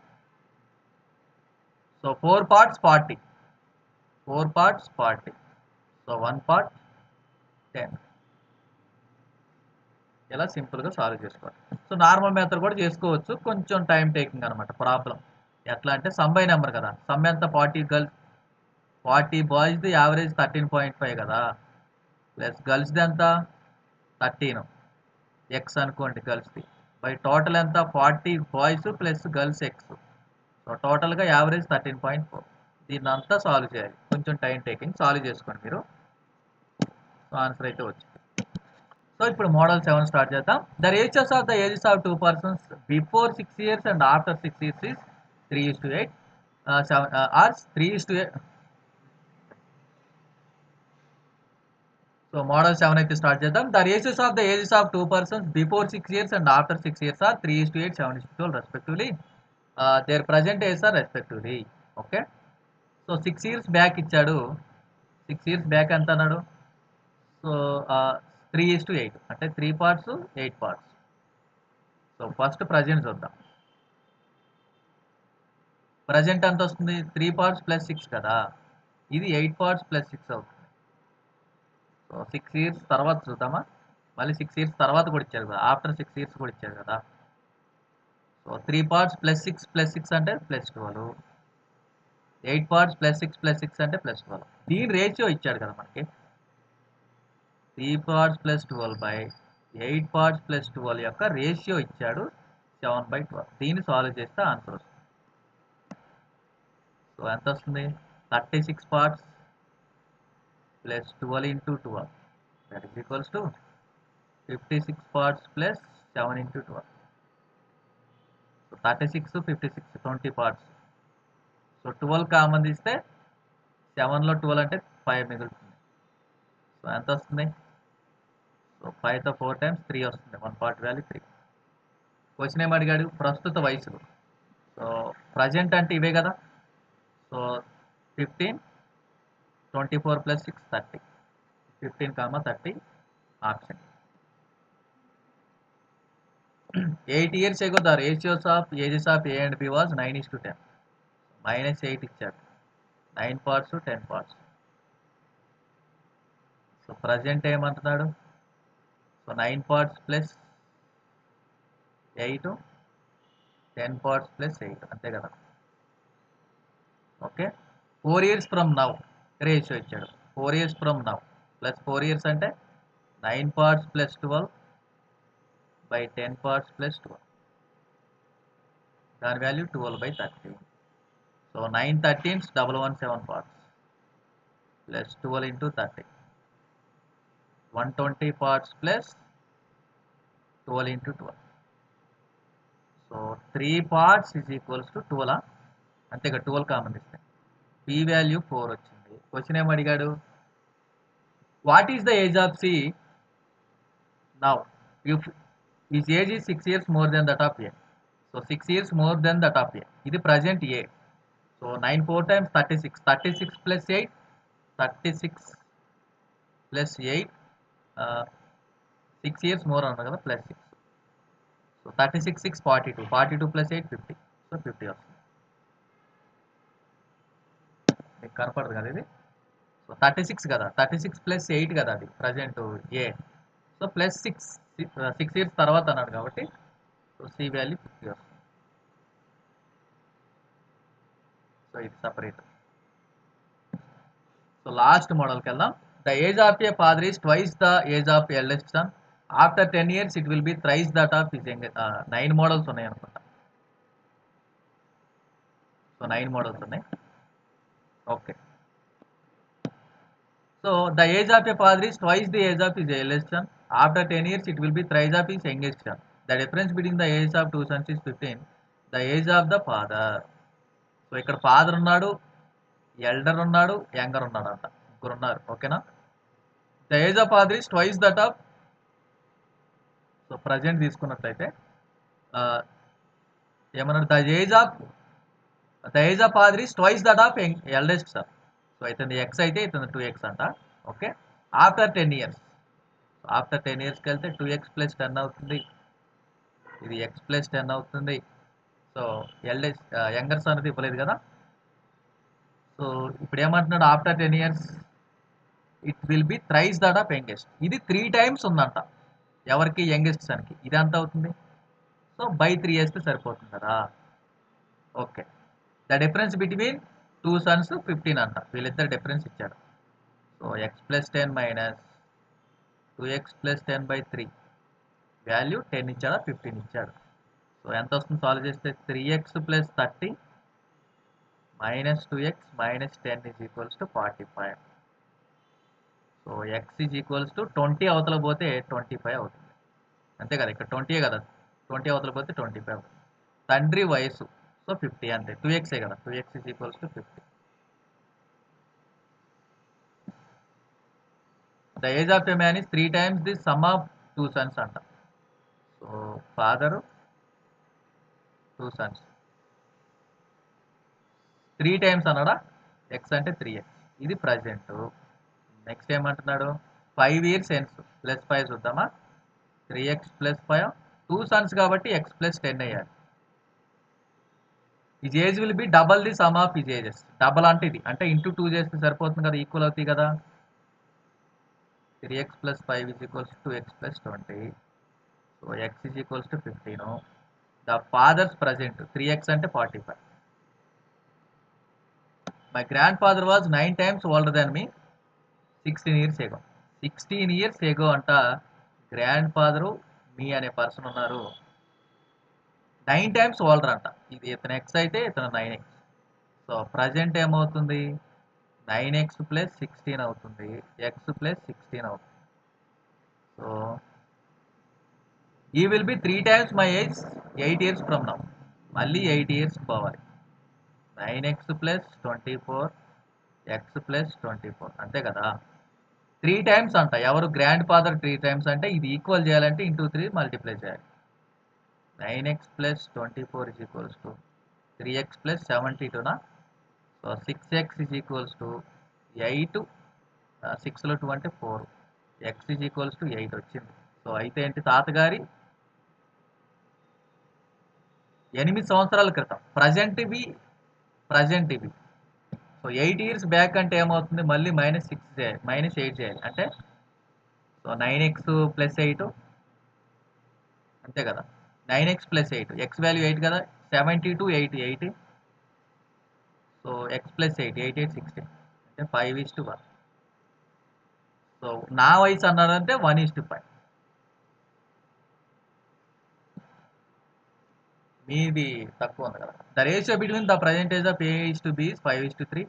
So 4 parts 40, 4 parts 40. So 1 part 10. ఇలా సింపుల్గా సాల్వ్ చేసుకోవాలి. సో నార్మల్ మెథడ్ కూడా చేసుకోవచ్చు, కొంచెం టైం టేకింగ్ అనమాట ప్రాబ్లం. ఎట్లా అంటే సమ్ బై నెంబర్ కదా, సమ్ ఎంత 40 గర్ల్స్ 40 బాయ్స్ది యావరేజ్ 13.5 కదా, ప్లస్ గర్ల్స్ది ఎంత 13, ఎక్స్ అనుకోండి గర్ల్స్ది, బై టోటల్ ఎంత 40 boys plus girls X. So టోటల్గా యావరేజ్ 13.4. దీన్ని అంతా సాల్వ్ చేయాలి, కొంచెం టైం టేకింగ్. సాల్వ్ చేసుకోండి మీరు, సో ఆన్సర్ అయితే వచ్చింది. సో ఇప్పుడు మోడల్ 7 స్టార్ట్ చేద్దాం. The ratios of the ages of 2 persons before 6 years and after 6 years is 3:8, 7 or 3:8. So model 7 అయితే స్టార్ట్ చేద్దాం. The ratios of the ages of 2 persons before 6 years and after 6 years are 3:8, 7:12 respectively. Their present age are respectively. Okay, so 6 years back ఇచ్చాడు. 6 years బ్యాక్ ఎంత అన్నాడు, సో 3:8 అంటే 3 parts 8 parts. So first present చూద్దాం. ప్రజెంట్ ఎంత వస్తుంది, 3 parts + 6 కదా, ఇది 8 parts + 6 అవుతుంది. సో 6 years తర్వాత చూద్దామా, మళ్ళీ 6 years తర్వాత కూడా ఇచ్చారు కదా, ఆఫ్టర్ 6 years కూడా ఇచ్చారు కదా. సో 3 parts + 6 + 6 అంటే +12, 8 parts + 6 + 6 అంటే +12. దీని రేషియో ఇచ్చాడు కదా మనకి, 3 parts + 12 8 parts + 12 యొక్క రేషియో ఇచ్చాడు 7/12. దీన్ని సాల్వ్ చేస్తే ఆన్సర్ వస్తుంది. సో ఎంత వస్తుంది, 36 parts + 12 × 12 that is equals to 56 parts + 7 × 12. So 36, 56 20 parts. So 12 common తీస్తే 7లో 12 అంటే 5 మిగులుతుంది. సో ఎంత వస్తుంది, సో 5తో 4 times 3 వస్తుంది, 1 part వాల్యూ 3. క్వశ్చన్ ఏం అడిగాడు, ప్రస్తుత వయసులు. సో ప్రజెంట్ అంటే ఇవే కదా. So 15, 24 + 6 30, 15, 30 option. 8 years ago the ratios of ages of A and B was 9:10. -8 ఇచ్చాడు, 9 parts 10 parts. సో ప్రజెంట్ ఏమంటున్నాడు, సో 9 parts + 8, 10 parts + 8 అంతే కదా. Okay, 4 years from now ratio ఇచ్చాడు, 4 years from now plus 4 years అంటే 9 parts + 12 by 10 parts + 12, దాని value 12/30. So 9 13s 117 parts plus 12 into 30, 120 parts plus 12 into 12. So 3 parts is equals to 12. అంతేగా, 12 కామన్ ఇస్తే p వాల్యూ 4 వచ్చింది. క్వశ్చన్ ఏం అడిగాడు, what is the age of see now if his age is 6 years more than that of A. So 6 years more than that of A, ఇది present A. So 9 4 times 36, 36 + 8, 36 + 8, 6 years more అన్నారు కదా, +6. సో 36 6 42, 42 + 8 50. సో 50 వస్తుంది. మీకు కనపడదు కదా ఇది. సో 36 కదా, 36 + 8 కదా అది ప్రజెంట్ A. సో +6, 6 years తర్వాత అన్నాడు కాబట్టి సో C వాల్యూ 50 వస్తుంది. సో ఇది సపరేట్. సో లాస్ట్ మోడల్కి వెళ్దాం. The age of a father is twice the age of eldest son. After 10 years it will be thrice that of his youngest. 9 models ఉన్నాయి అనుకుంటా. సో 9 మోడల్స్ ఉన్నాయి. Okay. So the age of a father is twice the age of his eldest son. After 10 years it will be thrice of his youngest son. The difference between the age of 2 sons is 15. The age of the father. So ఇక్కడ ఫాదర్ ఉన్నాడు, ఎల్డర్ ఉన్నాడు, యంగర్ ఉన్నాడు అంట. ముగ్గురు ఉన్నారు. ఓకేనా? The age of father is twice that of. So present తీసుకున్నట్లయితే ఏమన్నాడు? The age of father is twice that of eldest sun. So ఇతని ఎక్స్ అయితే ఇతను 2x అంట. ఓకే. After 10 years. ఆఫ్టర్ 10 yearsకి వెళ్తే 2x + 10 అవుతుంది. ఇది x + 10 అవుతుంది. సో ఎల్డెస్ట్ యంగర్ సన్ అనేది ఇవ్వలేదు కదా. సో ఇప్పుడు ఏమంటున్నాడు? After 10 years it will be thrice that of youngest. ఇది 3 times ఉందంట. ఎవరికి? యంగెస్ట్ సన్కి. ఇది ఎంత అవుతుంది? సో బై 3 వేస్తే సరిపోతుంది కదా. Okay. The difference between 2 sons 15 అంట. వీళ్ళిద్దరు డిఫరెన్స్ ఇచ్చాడు. So x + 10 minus 2x + 10/3 value 10 ఇచ్చాడా 15 ఇచ్చాడు. సో ఎంత వస్తుంది సాల్వ్ చేస్తే? 3x + 30 minus 2x minus 10 = 45. So x = 20 అవతల పోతే 25 అవుతుంది. అంతే కదా. ఇక్కడ 20 కదా. 20 అవతల పోతే 25 అవుతుంది. తండ్రి వయసు సో 50 అంతే. 2x కదా. 2x = 50. The age of a man is 3 times the sum of 2 sons అంట. సో ఫాదరు 2 sons 3 times అన్నాడా. ఎక్స్ అంటే 3x. ఇది ప్రజెంట్. నెక్స్ట్ ఏమంటున్నాడు? 5 years hence +5 చూద్దామా. 3x + 5 2 sons కాబట్టి x + 10 అయ్యాలి. His age will be double the sum of his ages. Double అంటే ఇది అంటే ఇంటూ 2 చేస్తే సరిపోతుంది కదా. ఈక్వల్ అవుతాయి కదా. 3x + 5 = 2x + 20. So x = 15. The father's present 3x అంటే 45. My grandfather was 9 times older than me 16 years ago. 16 years ago అంట. గ్రాండ్ ఫాదరు మీ అనే పర్సన్ ఉన్నారు. 9 times older అంట. ఇది ఇతను x అయితే ఇతను 9x. సో ప్రజెంట్ ఏమవుతుంది? 9x + 16 అవుతుంది. x + 16 అవుతుంది. సో ఈ will be 3 times my age 8 years from now. మళ్ళీ 8 years పోవాలి. 9x + 24 x + 24 అంతే కదా. 3 times అంట. ఎవరు? గ్రాండ్ ఫాదర్ 3 times అంటే ఇది ఈక్వల్ చేయాలంటే ఇంటూ 3 మల్టిప్లై చేయాలి. 9x + 24 = 3x + 72నా. So 6x = 8. 6లో 2 అంటే 4. x = 8 వచ్చింది. సో అయితే ఏంటి? తాతగారి 8 సంవత్సరాల క్రితం. ప్రజెంట్ ఇవి. సో 8 years బ్యాక్ అంటే ఏమవుతుంది? మళ్ళీ -6 చేయాలి, -8 చేయాలి. అంటే సో 9x + 8 అంతే కదా. 9x + 8 x వాల్యూ 8 కదా. 72 8 80. సో x + 8 8 8 16 అంటే 5:1. సో నా వయసు అన్నారంటే 1:5. మీది తక్కువ ఉంది కదా. The ratio between the present age of A:B is 5:3.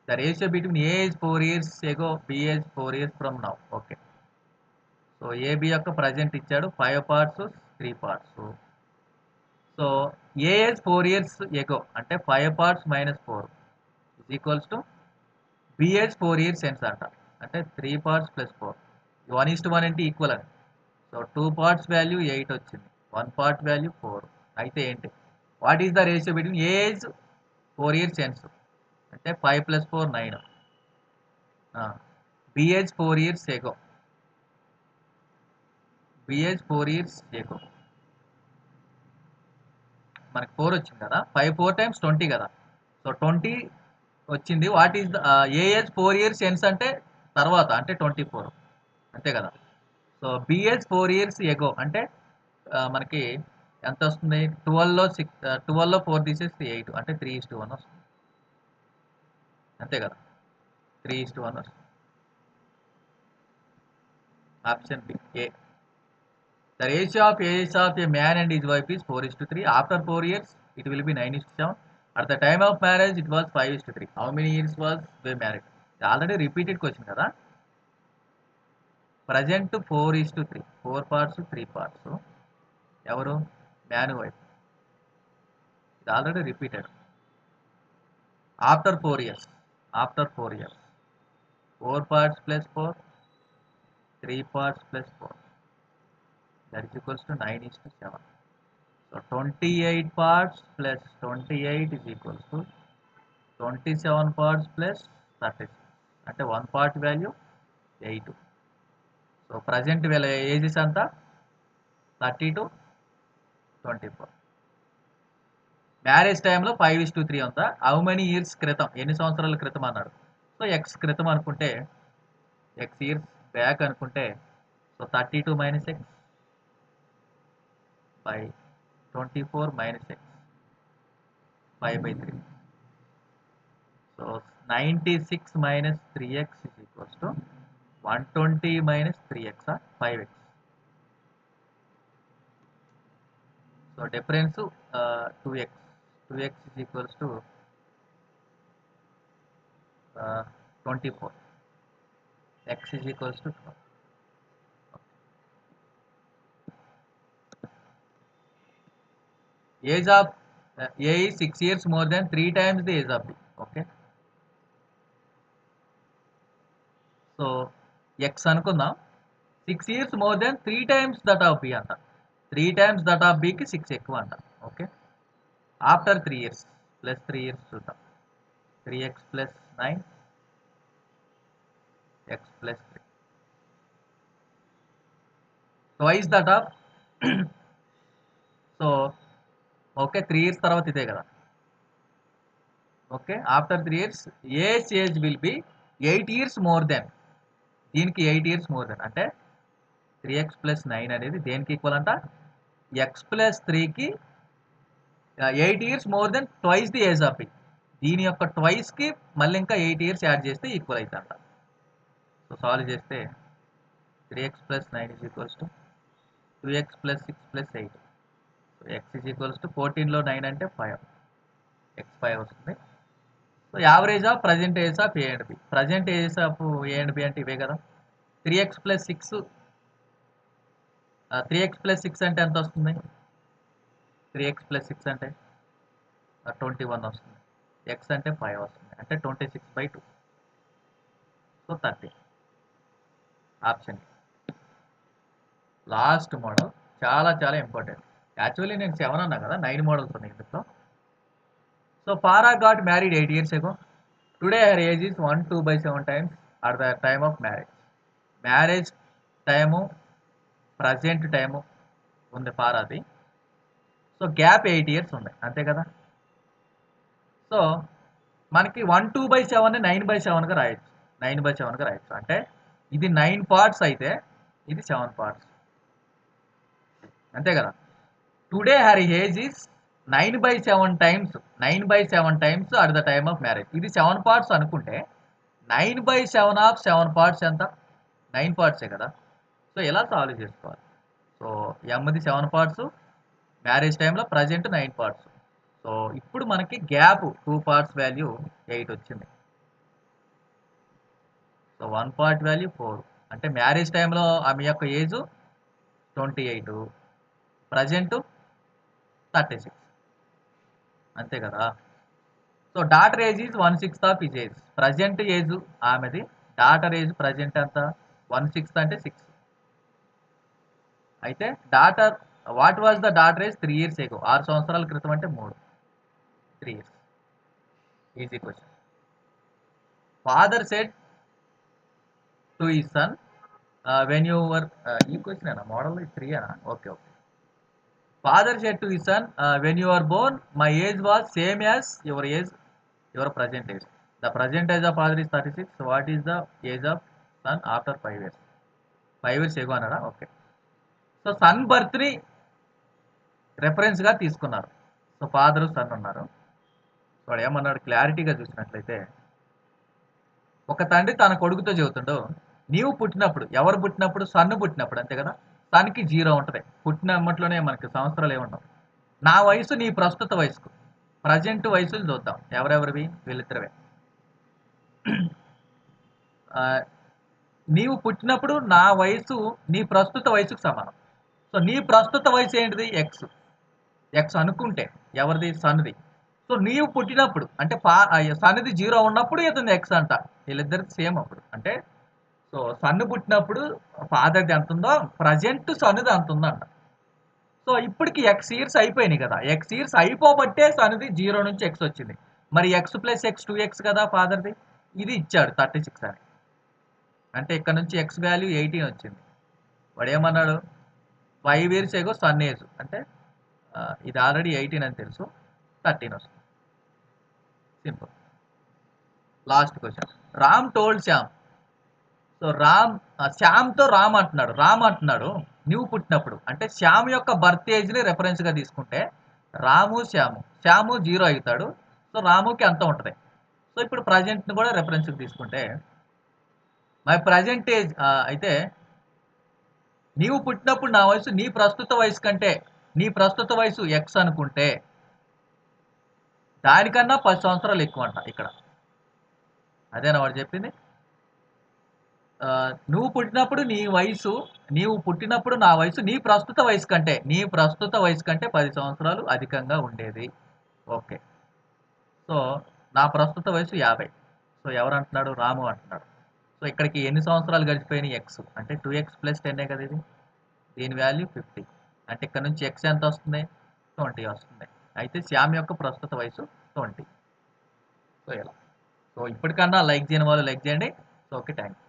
The ratio between A is 4 years ago, B is 4 years from now. Okay. So AB యొక్క ప్రజెంట్ ఇచ్చాడు. 5 parts 3 parts. So A is 4 years ago అంటే 5 parts - 4 = B is 4 years since అంట. అంటే 3 parts + 4. 1:1 అంటే ఈక్వల్ అని. సో 2 parts వాల్యూ 8 వచ్చింది. 1 part వాల్యూ 4. అయితే ఏంటి? What is the ratio between A age 4 years hence అంటే 5 + 4 9. B age 4 years ago. B age 4 years ago. మనకి 4 వచ్చింది కదా. 5 4 times 20 కదా. సో 20 వచ్చింది. What is the A age 4 years hence అంటే తర్వాత అంటే 24 అంతే కదా. So B age 4 years ago అంటే మనకి ఎంత వస్తుంది? 12లో 4 తీసేస్తే 8 అంటే 3:1 వస్తుంది. అంతే కదా, 3:1 వస్తుంది. Option B A. The ratio of age of a man and his wife is 4:3. After 4 years, it will be 9:7. At the time of marriage, it was 5:3. How many years was they married? Already repeated question కదా. ప్రజెంట్ 4:3. 4 parts 3 parts. ఎవరు? Man wife. ఇది already repeated. After 4 years. After 4 years. 4 parts plus 4. 3 parts plus 4. That is equals to 9:7. So 28 parts plus 28 is equals to 27 parts plus 36. అంటే 1 part value 8. సో ప్రజెంట్ వీళ్ళ ఏజెస్ అంతా 30 to 24. మ్యారేజ్ టైంలో 5:3 ఉందా. హౌ మెనీ ఇయర్స్ క్రితం, ఎన్ని సంవత్సరాల క్రితం అన్నాడు. సో ఎక్స్ క్రితం అనుకుంటే, ఎక్స్ ఇయర్స్ బ్యాక్ అనుకుంటే, so 32 - x by 24 - x 5/3. So 96 - 3x is equals to 120 - 3x or 5x. So difference 2x. 2x is equals to 24. X is equals to 12. Age of A is 6 years more than 3 times the age of B. Okay. So X అనుకుందాం. 6 years more than 3 times that of B అంట. 3 times that of B కి 6 ఎక్కువ అంట. Okay. After 3 years plus 3 years చూద్దాం. 3x plus 9 x plus 3 twice that of. So okay, 3 years తర్వాత ఇదే కదా. Okay, after 3 years age will B 8 years more then. దీనికి 8 years మోర్ దెన్ అంటే 3x ప్లస్ 9 అనేది దేనికి ఈక్వల్ అంట, ఎక్స్ ప్లస్ 3కి 8 years more than twice the age of B. దీని యొక్క ట్వైస్కి మళ్ళీ ఇంకా 8 years యాడ్ చేస్తే ఈక్వల్ అవుతుందంట. సో సాల్వ్ చేస్తే 3x plus 9 is equals to 2x plus 6 plus 8. So X is equals to 14లో 9 అంటే 5. ఎక్స్ 5 వస్తుంది. So average of present age of A and B. Present age of A and B అంటే ఇవే కదా. 3x ప్లస్ 6 అంటే ఎంత వస్తుంది? 3x ప్లస్ 6 అంటే 21 వస్తుంది. ఎక్స్ అంటే 5 వస్తుంది. అంటే 26/2. సో 30. ఆప్షన్ లాస్ట్ మోడల్ చాలా చాలా ఇంపార్టెంట్. యాక్చువల్లీ నేను 7 అన్నా కదా, 9 మోడల్స్ ఉన్నాయి ఇందులో. So para got married 8 years ago. Today her age is 1/2/7 times at the time of marriage. Marriage time present time ఉంది పారాది. సో గ్యాప్ 8 years ఉంది, అంతే కదా. సో మనకి 1/2/7 9/7గా రాయొచ్చు. 9/7గా రాయొచ్చు. అంటే ఇది 9 parts అయితే ఇది 7 parts, అంతే కదా. Today her age is 9/7 times. 9/7 times at the time of marriage. ఇది 7 parts అనుకుంటే 9/7 ఆఫ్ 7 parts ఎంత? 9 parts కదా. సో ఎలా సాల్వ్ చేసుకోవాలి? సో ఎమ్ది 7 parts, మ్యారేజ్ టైంలో ప్రజెంట్ 9 parts. సో ఇప్పుడు మనకి గ్యాప్ 2 parts వాల్యూ 8 వచ్చింది. So 1 part value 4. అంటే మ్యారేజ్ టైంలో ఆమె యొక్క ఏజ్ 28, ప్రజెంట్ 36, అంతే కదా. So daughter age is 1/6 of his age. Present age ఆమెది, డాటర్ ఏజ్ ప్రజెంట్ ఎంత? 1/6 అంటే 6. అయితే daughter, what was the daughter age 3 years ago? 6 సంవత్సరాల క్రితం అంటే 3. 3 years. Easy question. Father said to his son when you were, ఈ క్వశ్చన్ ఏనా మోడల్ 3 అనా? Okay okay. Father said to his son when you are born my age was same as your age, your present age. The present age of father is 36. What is the age of son after 5 years? 5 years ago అన్నారా? ఓకే. సో సన్ బర్త్ని రెఫరెన్స్గా తీసుకున్నారు. సో ఫాదరు సన్ ఉన్నారు. వాడు ఏమన్నాడు క్లారిటీగా చూసినట్లయితే, ఒక తండ్రి తన కొడుకుతో చెబుతుండో, నీవు పుట్టినప్పుడు, ఎవరు పుట్టినప్పుడు? సన్ను పుట్టినప్పుడు అంతే కదా! సన్‌కి 0 ఉంటది. పుట్టిన ఎమ్మట్లోనే మనకి సంవత్సరాలు ఏముండవు. నా వయసు నీ ప్రస్తుత వయసుకు. ప్రెజెంట్ వయసులు చూద్దాం. ఎవరెవరివి? వీళ్ళిద్దరివే. ఆహ్, నీవు పుట్టినప్పుడు నా వయసు నీ ప్రస్తుత వయసుకు సమానం. సో, నీ ప్రస్తుత వయసు ఏంటిది? ఎక్స్. ఎక్స్ అనుకుంటే ఎవరిది? సన్‌ది. సో, నీవు పుట్టినప్పుడు అంటే సన్‌ది 0 ఉన్నప్పుడు ఇతనిది ఎక్స్ అంట. వీళ్ళిద్దరిది సేమ్ అప్పుడు. అంటే సో, సన్ను పుట్టినప్పుడు ఫాదర్‌ది ఎంతుందో ప్రెజెంట్ సన్నుది అంతుందంట. సో, ఇప్పటికి ఎక్స్ ఇయర్స్ అయిపోయినాయి కదా! ఎక్స్ ఇయర్స్ అయిపోబట్టే సన్నుది 0 నుంచి ఎక్స్ వచ్చింది. మరి ఎక్స్ ప్లస్ ఎక్స్ 2x కదా ఫాదర్‌ది. ఇది ఇచ్చాడు 36 అని. అంటే ఇక్కడ నుంచి ఎక్స్ వాల్యూ 18 వచ్చింది. వాడేమన్నాడు? 5 ఇయర్స్ ఎగో సన్ ఏజ్. అంటే ఇది ఆల్రెడీ 18 అని తెలుసు. 13 వస్తుంది. Simple. Last question. Ram told Shyam. So శ్యామ్‌తో రామ్ అంటున్నాడు. రామ్ అంటున్నాడు నువ్వు పుట్టినప్పుడు. అంటే శ్యామ్ యొక్క బర్త్ ఏజ్‌ని రిఫరెన్స్‌గా తీసుకుంటే రాము, శ్యాము. శ్యాము 0 అవుతాడు. సో రాముకి అంత ఉంటది. సో ఇప్పుడు ప్రెజెంట్‌ని కూడా రిఫరెన్స్‌కి తీసుకుంటే మై ప్రెజెంట్ ఏజ్ అయితే నీవు పుట్టినప్పుడు నా వయసు నీ ప్రస్తుత వయసు కంటే నీ ప్రస్తుత వయసు ఎక్స్ అనుకుంటే దానికన్నా 10 సంవత్సరాలు ఎక్కువంట ఇక్కడ. అదేనా వాడు చెప్పింది? నువ్వు పుట్టినప్పుడు నీ వయసు నీవు పుట్టినప్పుడు నా వయసు నీ ప్రస్తుత వయసు కంటే 10 సంవత్సరాలు అధికంగా ఉండేది. ఓకే. సో నా ప్రస్తుత వయసు 50. సో ఎవరు అంటున్నాడు? రాము అంటున్నాడు. సో ఇక్కడికి ఎన్ని సంవత్సరాలు గడిచిపోయినాయి? ఎక్స్ అంటే 2x ప్లస్ 10 కదా ఇది. దీని వాల్యూ 50. అంటే ఇక్కడ నుంచి ఎక్స్ ఎంత వస్తుంది? 20 వస్తుంది. అయితే శ్యామ్ యొక్క ప్రస్తుత వయసు 20. సో ఇలా. సో ఇప్పటికన్నా లైక్ చేయని వాళ్ళు లైక్ చేయండి. So okay, thank you.